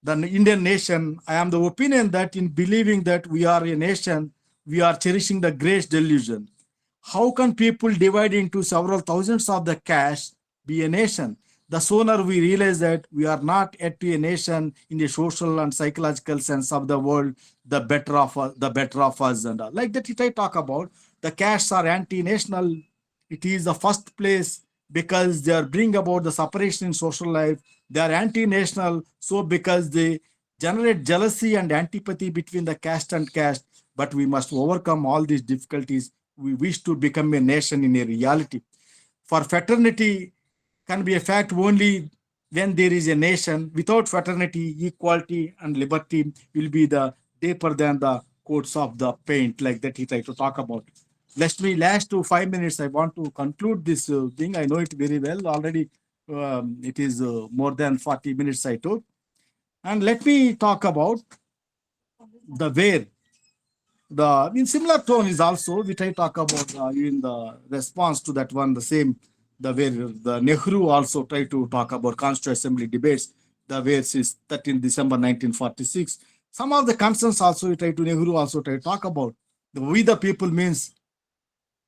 the Indian nation. I am the opinion that in believing that we are a nation, we are cherishing the great delusion. How can people divide into several thousands of the caste be a nation? The sooner we realize that we are not yet a nation in the social and psychological sense of the world, the better of us and all. Like that, I talk about the castes are anti-national. It is the first place because they are bring about the separation in social life. They are anti-national, so because they generate jealousy and antipathy between the caste and caste. But we must overcome all these difficulties. We wish to become a nation in a reality. For fraternity can be a fact only when there is a nation. Without fraternity, equality and liberty will be the deeper than the coats of the paint, like that he tried to talk about. Last 5 minutes, I want to conclude this thing. I know it very well already. It is more than 40 minutes I took. And let me talk about the where. In similar tone is also, which I talk about in the response to that one, the same the way the Nehru also tried to talk about Constituent Assembly debates, the way it is 13 December 1946. Some of the concerns also Nehru also tried to talk about. We the people means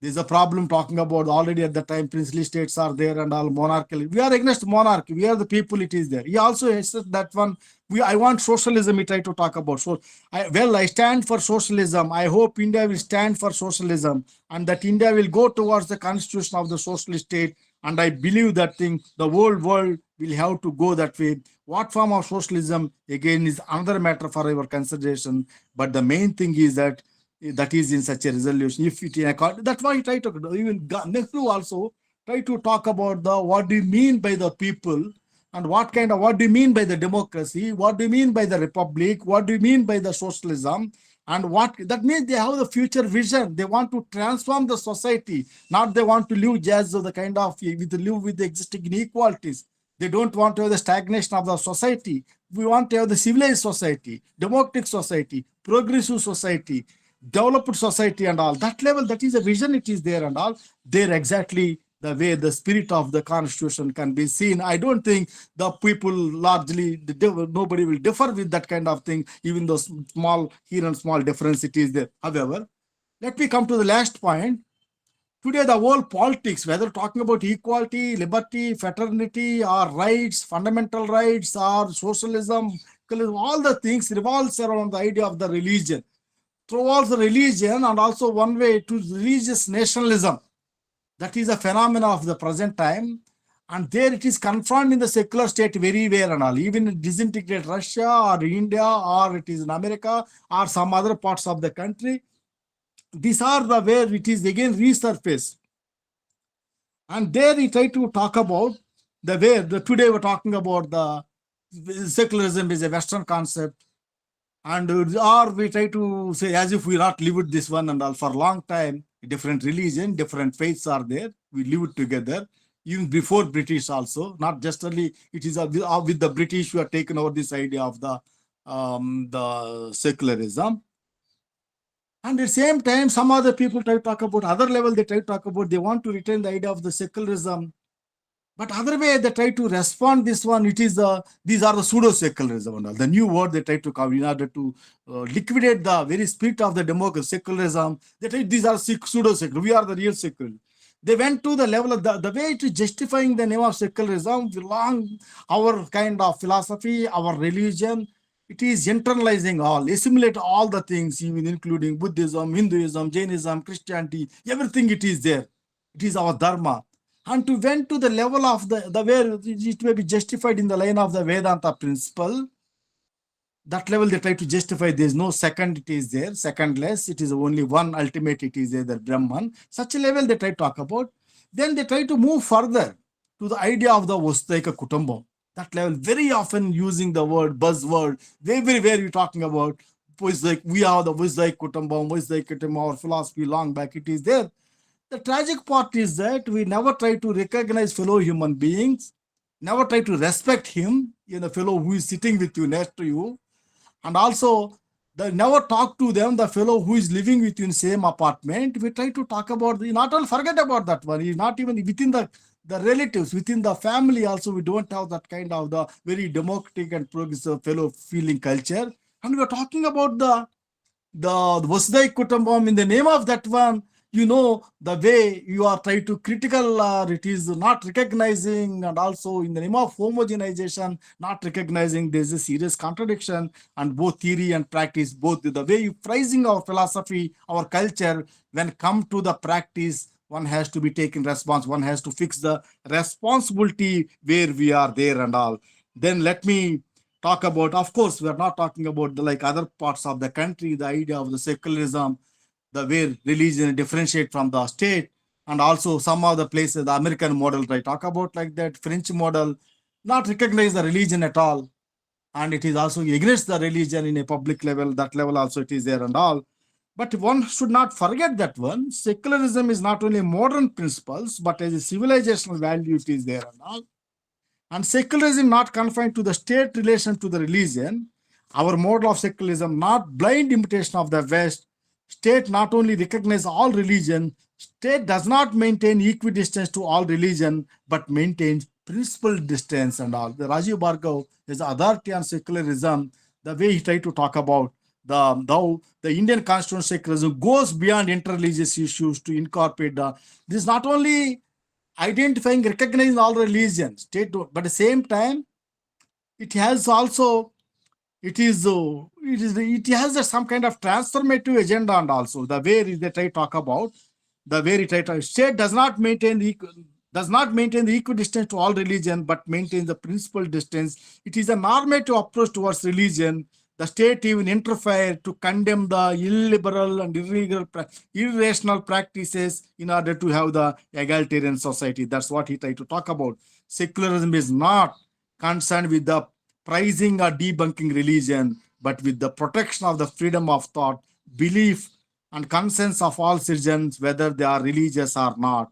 there's a problem talking about already at the time princely states are there and all monarchical. We are against monarchy. We are the people. It is there. He also said that one. I want socialism. He tried to talk about. So, I stand for socialism. I hope India will stand for socialism and that India will go towards the constitution of the socialist state. And I believe that thing. The whole world will have to go that way. What form of socialism again is another matter for our consideration. But the main thing is that is in such a resolution. If it that's why he tried to even Nehru also tried to talk about the what do you mean by the people and what do you mean by the democracy, what do you mean by the republic, what do you mean by the socialism, and what that means they have the future vision. They want to transform the society, not they want to live just the kind of live with the existing inequalities. They don't want to have the stagnation of the society. We want to have the civilized society, democratic society, progressive society, developed society and all. That level, that is a vision, it is there and all. There exactly the way the spirit of the constitution can be seen. I don't think the people largely, nobody will differ with that kind of thing, even though small, here and small difference it is there. However, let me come to the last point. Today, the whole politics, whether talking about equality, liberty, fraternity, or rights, fundamental rights, or socialism, all the things revolves around the idea of the religion. Towards the religion and also one way to religious nationalism. That is a phenomenon of the present time. And there it is confirmed in the secular state very well and all. Even in disintegrated Russia or India or it is in America or some other parts of the country. These are the where it is again resurfaced. And there he tried to talk about the way today we're talking about the secularism is a Western concept. And or we try to say as if we not lived this one and all for a long time, different religion, different faiths are there. We live together, even before British also, not just only it is with the British who have taken over this idea of the secularism. And at the same time, some other people try to talk about other level, they try to talk about, they want to retain the idea of the secularism. But other way they try to respond this one, it is these are the pseudo-secularism and all. The new word they try to come in order to liquidate the very spirit of the democracy, secularism. They try, these are pseudo-secular. We are the real secular. They went to the level of the way to justifying the name of secularism, our kind of philosophy, our religion. It is internalizing all, assimilate all the things, even including Buddhism, Hinduism, Jainism, Christianity, everything it is there. It is our dharma. And to went to the level of the where it may be justified in the line of the Vedanta principle. That level they try to justify there is no second, it is there, secondless, it is only one ultimate, it is there, the Brahman. Such a level they try to talk about. Then they try to move further to the idea of the Vastudaika Kutumbam. That level, very often using the word buzzword, everywhere you're talking about, like we are the Vastudaika Kutumbam, our philosophy long back, it is there. The tragic part is that we never try to recognize fellow human beings, never try to respect him, the fellow who is sitting with you, next to you, and also never talk to them, the fellow who is living with you in same apartment. We try to talk about, not only forget about that one, he's not even within the relatives, within the family also, we don't have that kind of the very democratic and progressive fellow feeling culture. And we're talking about the Vastudaika Kutumbam in the name of that one. The way you are trying to critical, it is not recognizing, and also in the name of homogenization, not recognizing there's a serious contradiction, and both theory and practice, both the way you phrasing our philosophy, our culture, when come to the practice, one has to be taken response, one has to fix the responsibility where we are there and all. Then let me talk about, of course, we are not talking about like other parts of the country, the idea of the secularism, the way religion differentiate from the state, and also some of the places, the American model, I talk about like that, French model, not recognize the religion at all. And it is also against the religion in a public level, that level also it is there and all. But one should not forget that one, secularism is not only modern principles, but as a civilizational value it is there and all. And secularism not confined to the state relation to the religion. Our model of secularism, not blind imitation of the West. State not only recognize all religion, State does not maintain equidistance to all religion, but maintains principled distance and all. The Rajiv Bhargav is authority on secularism. The way he tried to talk about how the Indian constitutional secularism goes beyond interreligious issues to incorporate this not only identifying, recognizing all religions, state, but at the same time, it has also it has some kind of transformative agenda, and also the way they try to talk about the way it try state does not maintain the equidistance to all religion, but maintains the principal distance. It is a normative approach towards religion. The state even interfere to condemn the illiberal and irrational practices in order to have the egalitarian society. That's what he tried to talk about. Secularism is not concerned with the prizing or debunking religion, but with the protection of the freedom of thought, belief, and conscience of all citizens, whether they are religious or not.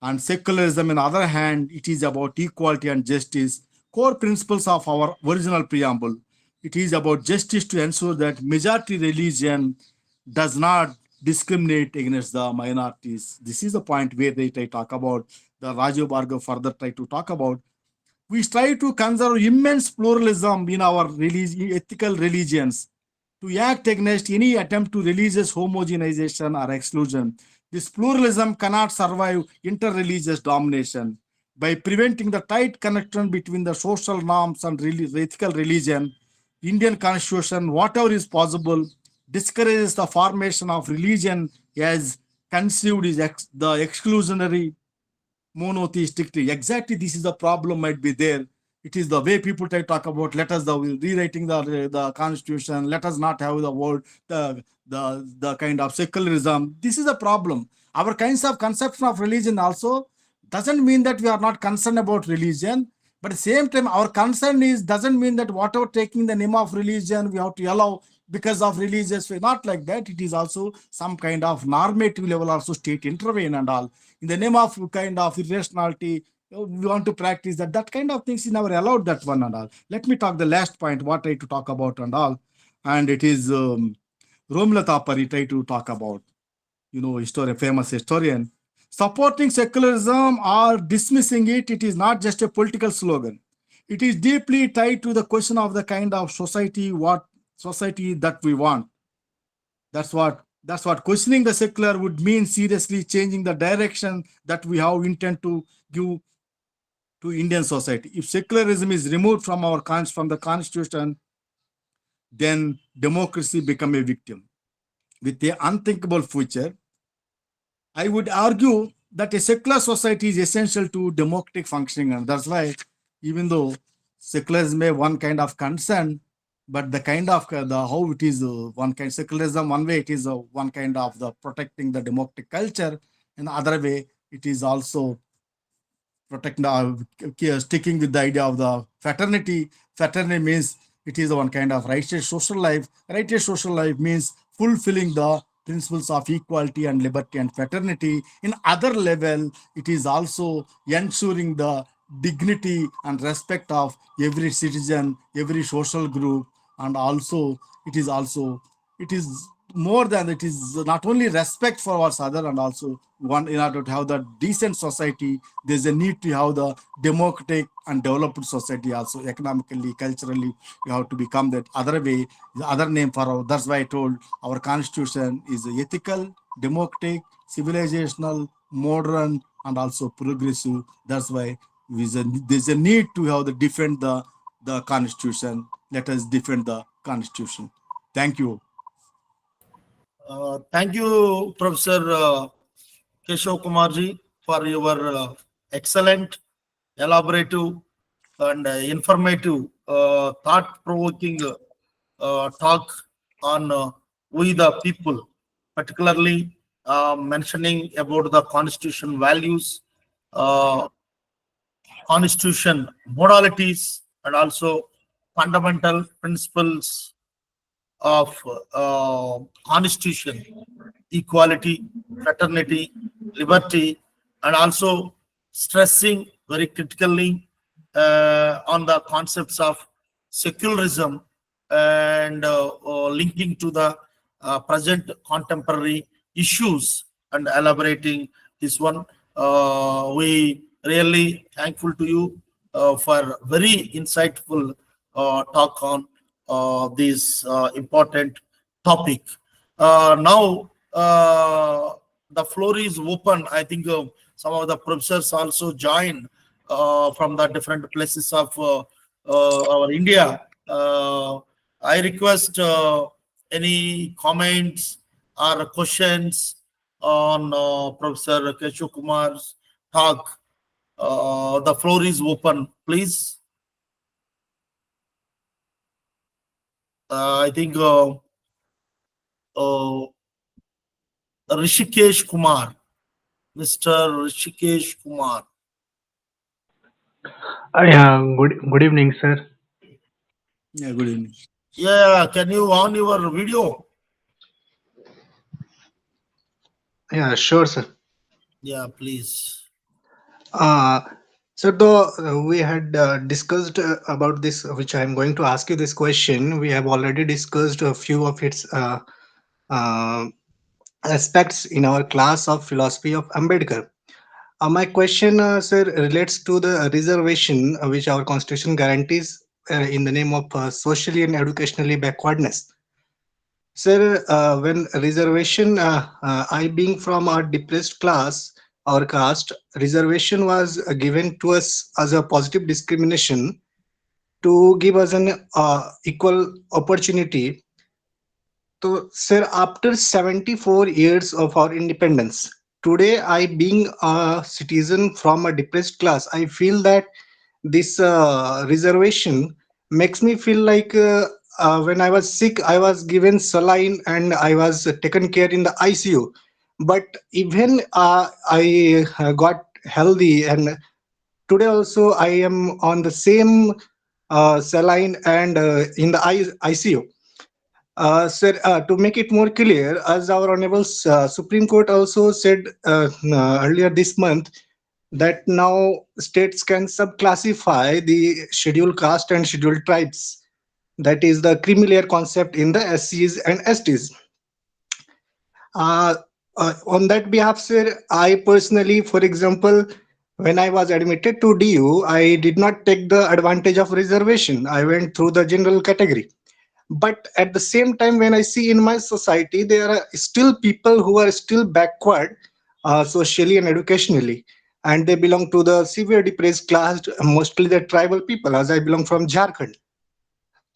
And secularism, on the other hand, it is about equality and justice, core principles of our original preamble. It is about justice to ensure that majority religion does not discriminate against the minorities. This is the point where they talk about, the Rajiv Bhargav further try to talk about. We strive to conserve immense pluralism in our ethical religions, to act against any attempt to religious homogenization or exclusion. This pluralism cannot survive interreligious domination. By preventing the tight connection between the social norms and ethical religion, Indian Constitution, whatever is possible, discourages the formation of religion as conceived is the exclusionary monotheistic tree. Exactly, this is the problem might be there. It is the way people try to talk about, let us rewriting the constitution, let us not have the word, the kind of secularism. This is a problem. Our kinds of conception of religion also doesn't mean that we are not concerned about religion, but at the same time, our concern doesn't mean that whatever taking the name of religion, we have to allow because of religious way. Not like that. It is also some kind of normative level also state intervene and all. In the name of kind of irrationality, we want to practice that kind of things is never allowed, that one and all. Let me talk the last point, what I to talk about and all. And it is Romila Thapar try to talk about, famous historian. Supporting secularism or dismissing it, it is not just a political slogan. It is deeply tied to the question of the kind of society, what society that we want. That's what questioning the secular would mean, seriously changing the direction that we have intent to give to Indian society. If secularism is removed from the constitution, then democracy become a victim with the unthinkable future. I would argue that a secular society is essential to democratic functioning, and that's why, even though secularism may one kind of concern, but the kind of how it is one kind secularism, one way it is one kind of the protecting the democratic culture, and the other way it is also protecting sticking with the idea of the fraternity. Fraternity means it is one kind of righteous social life. Righteous social life means fulfilling the principles of equality and liberty and fraternity. In other level, it is also ensuring the dignity and respect of every citizen, every social group, and also it is more than, it is not only respect for our other, and also one, in order to have the decent society, there's a need to have the democratic and developed society also, economically, culturally. You have to become that other way, the other name for our, that's why I told our constitution is ethical, democratic, civilizational, modern, and also progressive. That's why there's a need to have the defend the constitution. Let us defend the constitution. Thank you. Thank you, Professor Keshav Kumarji, for your excellent, elaborative, and informative, thought-provoking talk on we the people, particularly mentioning about the constitution values, constitution modalities, and also fundamental principles of constitution: equality, fraternity, liberty, and also stressing very critically on the concepts of secularism and linking to the present contemporary issues and elaborating this one. We really thankful to you for very insightful talk on this important topic. Now the floor is open. I think some of the professors also join from the different places of our India. I request any comments or questions on Professor Keshav Kumar's talk. The floor is open, please. I think Rishikesh Kumar, Mr. Rishikesh Kumar. Yeah, good evening, sir. Yeah, good evening. Yeah, can you on your video? Yeah, sure, sir. Yeah, please. Uh, so though we had discussed about this, which I am going to ask you this question. We have already discussed a few of its uh, aspects in our class of philosophy of Ambedkar. My question, sir, relates to the reservation which our constitution guarantees in the name of socially and educationally backwardness. Sir, when reservation, I being from a depressed class or caste, reservation was given to us as a positive discrimination to give us an equal opportunity. So, sir, after 74 years of our independence, today I being a citizen from a depressed class, I feel that this reservation makes me feel like when I was sick, I was given saline and I was taken care in the ICU. But even I got healthy, and today also I am on the same saline and in the ICU. Sir, to make it more clear, as our Honorable Supreme Court also said earlier this month, that now states can subclassify the scheduled caste and scheduled tribes. That is the creamy layer concept in the SCs and STs. Uh, on that behalf, sir, I personally, for example, when I was admitted to DU, I did not take the advantage of reservation. I went through the general category. But at the same time, when I see in my society, there are still people who are still backward socially and educationally, and they belong to the severe depressed class, mostly the tribal people, as I belong from Jharkhand.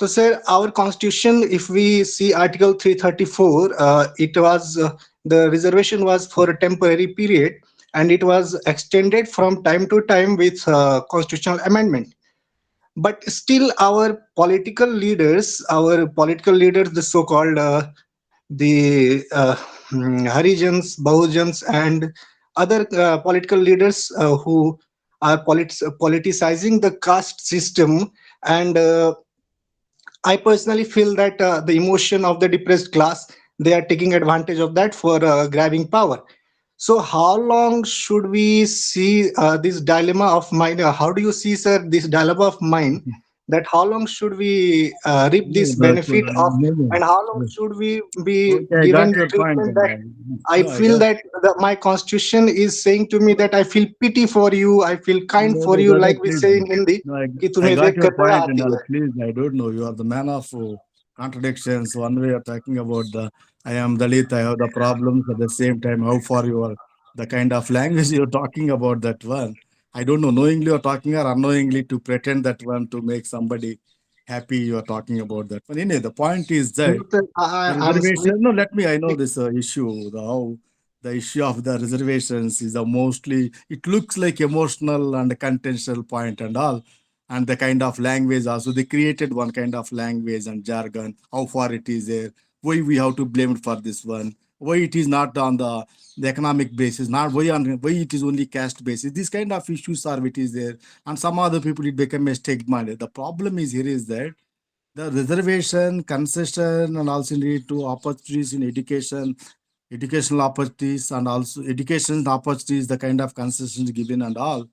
So, sir, our constitution, if we see Article 334, it was the reservation was for a temporary period, and it was extended from time to time with constitutional amendment. But still, our political leaders, the so-called the Harijans, Bahujans, and other political leaders who are politicizing the caste system, and I personally feel that the emotion of the depressed class, they are taking advantage of that for grabbing power. So, how long should we see this dilemma of mine? How do you see, sir, this dilemma of mine? That how long should we reap No, this benefit of, no, no. and how long should we be Okay, I got given your point. treatment that I No, I feel got. that my constitution is saying to me that I feel pity for you, I feel kind No, for no, you, brother, like we please. say in Hindi. No, कि I तुम्हें got देख your कर दया point and आती all. है. Please, I don't know. You are the man of contradictions. One way you're talking about the I am Dalit, I have the problems. At the same time, how far you are, the kind of language you're talking about that one. I don't know, knowingly you're talking or unknowingly to pretend that one to make somebody happy. You are talking about that. But anyway, the point is No, that sir, the I'm sorry. reservation. No, let me. I know this issue. How the issue of the reservations is a mostly. It looks like emotional and contextual point and all, and the kind of language also. They created one kind of language and jargon. How far it is there? Why we have to blame it for this one? Why it is not on the economic basis? Not why it is only caste basis? These kind of issues are it is there, and some other people it become a stigma. The problem is here is that the reservation, concession, and also need to opportunities in education, educational opportunities, and also education opportunities, the kind of concessions given and all.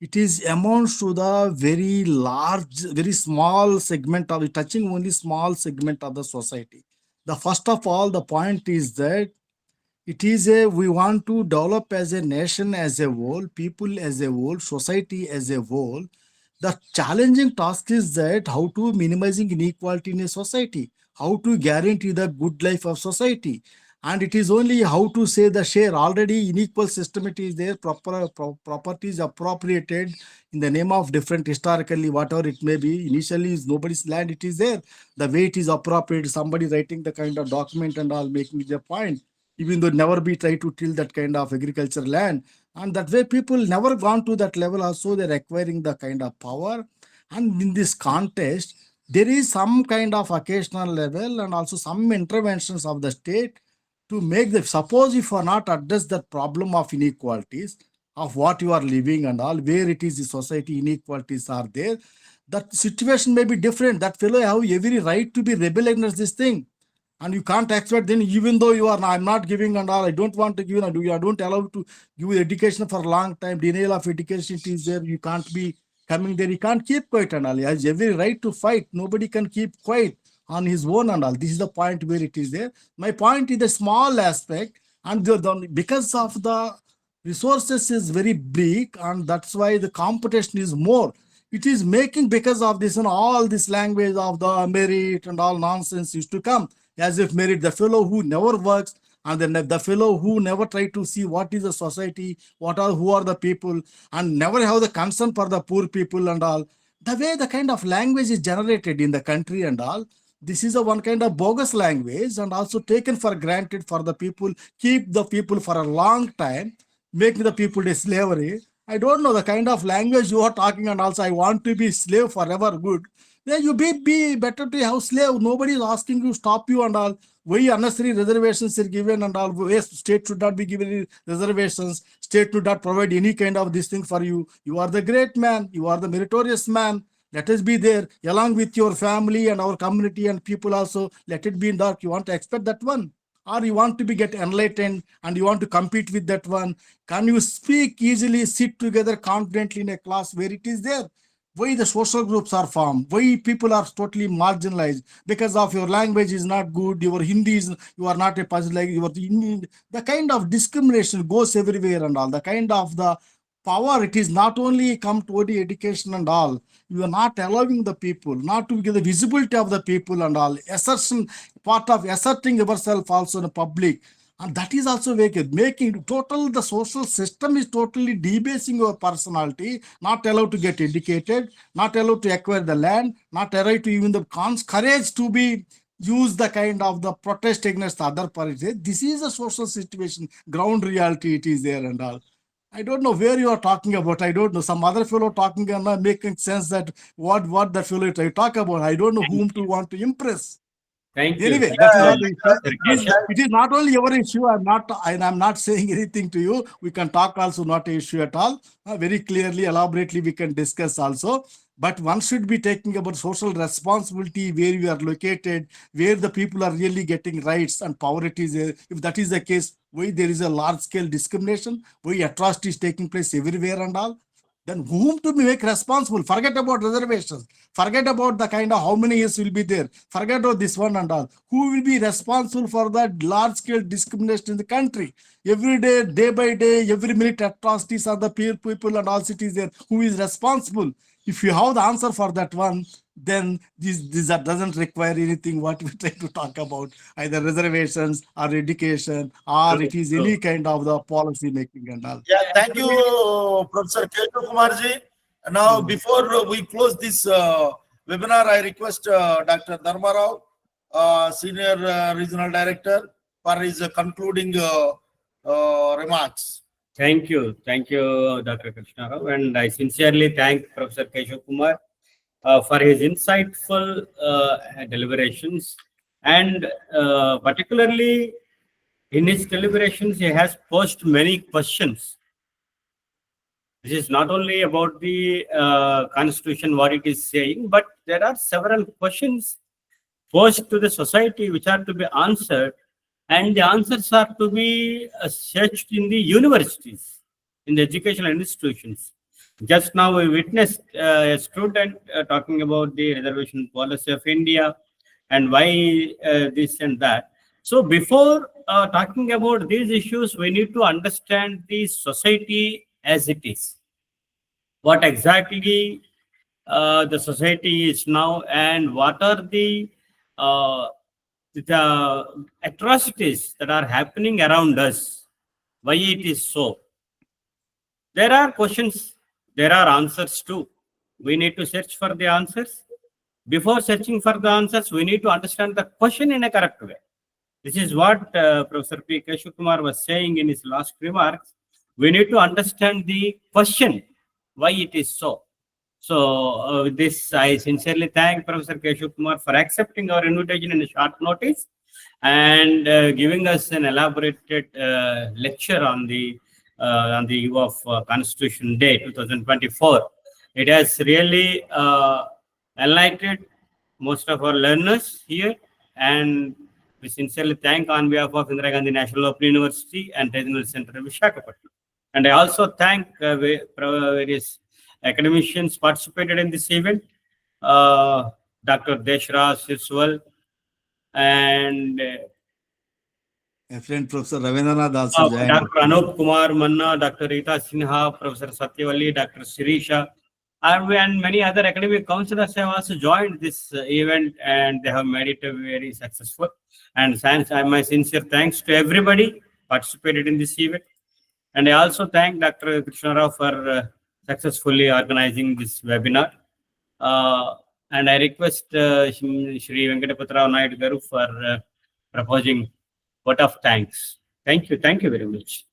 It is amounts to the very large, very small segment of touching only small segment of the society. The first of all, the point is that It is we want to develop as a nation as a whole, people as a whole, society as a whole. The challenging task is that how to minimizing inequality in a society, how to guarantee the good life of society. And it is only how to say the share. Already unequal system it is there, properties appropriated in the name of different historically, whatever it may be. Initially is nobody's land, it is there. The way it is appropriated, somebody writing the kind of document and all making the point, even though never be try to till that kind of agriculture land. And that way people never gone to that level also, they're acquiring the kind of power. And in this context, there is some kind of occasional level and also some interventions of the state to make the, suppose if you are not address that problem of inequalities of what you are living and all, where it is the society inequalities are there, that situation may be different. That fellow have every right to be rebel against this thing. And you can't expect then, even though you are, I'm not giving and all, I don't want to give, I don't allow to give education for a long time, denial of education is there, you can't be coming there, you can't keep quiet and all. He has every right to fight. Nobody can keep quiet on his own and all. This is the point where it is there. My point is the small aspect, and because of the resources is very bleak, and that's why the competition is more. It is making, because of this and all this language of the merit and all nonsense used to come, as if merit, the fellow who never works, and then the fellow who never try to see what is the society, who are the people, and never have the concern for the poor people and all. The way the kind of language is generated in the country and all, this is a one kind of bogus language and also taken for granted for the people, keep the people for a long time, making the people a slavery. I don't know the kind of language you are talking, and also I want to be slave forever good. Then you be better to have slave. Nobody is asking you, stop you and all. Why unnecessary reservations are given and all. State should not be given reservations. State should not provide any kind of this thing for you. You are the great man. You are the meritorious man. Let us be there along with your family and our community and people also. Let it be in dark. You want to expect that one? Or you want to be get enlightened and you want to compete with that one? Can you speak easily, sit together confidently in a class where it is there? Why the social groups are formed? Why people are totally marginalized? Because of your language is not good, your Hindi is, you are not a person like your Indian. The kind of discrimination goes everywhere and all. The kind of the power, it is not only come to the education and all. You are not allowing the people, not to give the visibility of the people and all. Assertion, part of asserting yourself also in the public. And that is also making total, the social system is totally debasing your personality, not allowed to get educated, not allowed to acquire the land, not allowed to even the courage to be use the kind of the protest against the other parties. This is a social situation, ground reality it is there and all. I don't know where you are talking about. I don't know. Some other fellow talking and not making sense that what the fellow talk about. I don't know whom to want to impress. Thank you. Anyway, Thank that's you, not Keshav. it is not only your issue. I'm not saying anything to you. We can talk also, not an issue at all. Very clearly, elaborately, we can discuss also. But one should be taking about social responsibility, where you are located, where the people are really getting rights and power it is. If that is the case, why there is a large scale discrimination, why atrocities taking place everywhere and all. Then whom to make responsible? Forget about reservations. Forget about the kind of how many years will be there. Forget about this one and all. Who will be responsible for that large scale discrimination in the country? Every day, day by day, every minute atrocities are the people and all cities there. Who is responsible? If you have the answer for that one, then this doesn't require anything what we try to talk about, either reservations or education, or it is any kind of the policy making and all. Yeah, thank you, Professor Keshav Kumarji. Now, before we close this webinar, I request Dr. Dharma Rao, Senior Regional Director, for his concluding remarks. Thank you, Dr. Krishna Rao, and I sincerely thank Professor Keshav Kumar for his insightful deliberations, and particularly in his deliberations, he has posed many questions. This is not only about the Constitution, what it is saying, but there are several questions posed to the society which are to be answered, and the answers are to be searched in the universities, in the educational institutions. Just now we witnessed a student talking about the reservation policy of India and why this and that. So before talking about these issues, we need to understand the society as it is. What exactly the society is now, and what are the atrocities that are happening around us, why it is so. There are questions, there are answers too. We need to search for the answers. Before searching for the answers, we need to understand the question in a correct way. This is what Professor P. Keshav Kumar was saying in his last remarks. We need to understand the question, why it is so. So with this, I sincerely thank Professor Keshav Kumar for accepting our invitation in a short notice and giving us an elaborated lecture on the eve of Constitution Day 2024. It has really enlightened most of our learners here, and we sincerely thank on behalf of Indira Gandhi National Open University and Regional Center of Visakhapatnam. And I also thank various academicians participated in this event, Dr. Deshraj Sirswal and My friend Professor Ravindranath also joined. Dr. Anup Kumar Manna, Dr. Rita Sinha, Professor Satyavalli, Dr. Sirisha, and many other academic counselors have also joined this event, and they have made it very successful. And my sincere thanks to everybody participated in this event. And I also thank Dr. Krishna Rao for successfully organizing this webinar. And I request Shri Venkatapati Rao Naidu Garu for proposing vote of thanks. Thank you very much.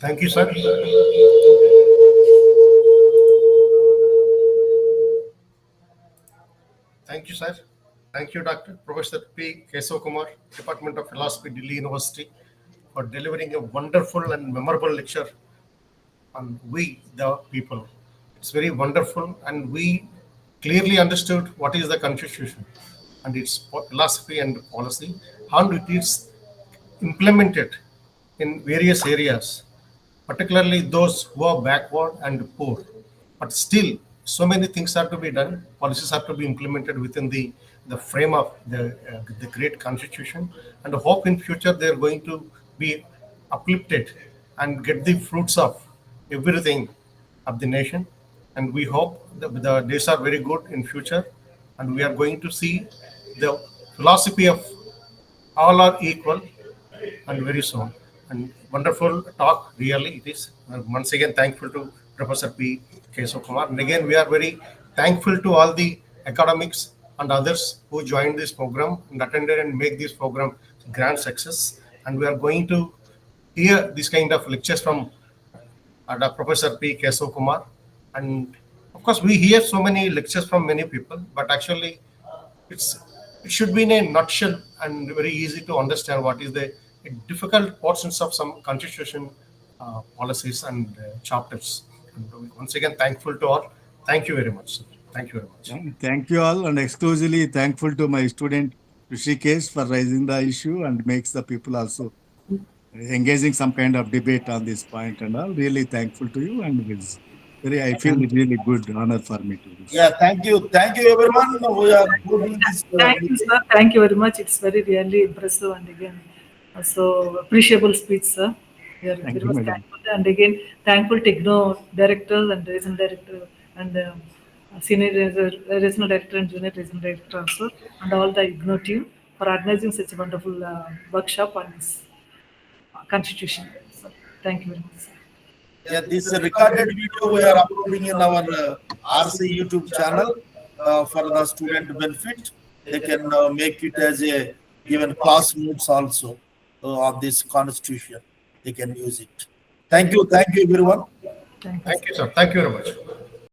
Thank you, sir. Thank you, sir. Thank you, Dr. Professor P. Keshav Kumar, Department of Philosophy, Delhi University, for delivering a wonderful and memorable lecture on we, the people. It's very wonderful, and we clearly understood what is the Constitution and its philosophy and policy, how it is implemented in various areas, particularly those who are backward and poor. But still, so many things are to be done. Policies are to be implemented within the frame of the great Constitution, and hope in future they are going to be uplifted and get the fruits of everything of the nation. And we hope that the days are very good in future, and we are going to see the philosophy of all are equal, and very soon. And wonderful talk, really it is. And once again, thankful to Professor P. Keshav Kumar. And again, we are very thankful to all the academics and others who joined this program and attended and make this program grand success. And we are going to hear this kind of lectures from Professor P. Keshav Kumar. And of course, we hear so many lectures from many people, but actually it should be in a nutshell and very easy to understand what is the difficult portions of some constitution policies and chapters. And once again, thankful to all. Thank you very much, sir. Thank you very much. Thank you all, and exclusively thankful to my student Rishikesh for raising the issue and makes the people also engaging some kind of debate on this point and all. Really thankful to you, and it's I feel it's really good honor for me to do this. Yeah, thank you everyone. We are moving this. Thank you, sir. Thank you very much. It's very really impressive, and again, so appreciable speech, sir. We are Thank very you, much madam. thankful, and again thankful techno directors and regional director and senior regional director and junior regional director also, and all the IGNO team for organizing such a wonderful workshop on this constitution. So thank you very much, sir. Yeah, this recorded video we are uploading in our RC YouTube channel for the student benefit. They can make it as a given class notes also of this constitution. They can use it. Thank you everyone. Thank you. Thank you, sir. Thank you very much.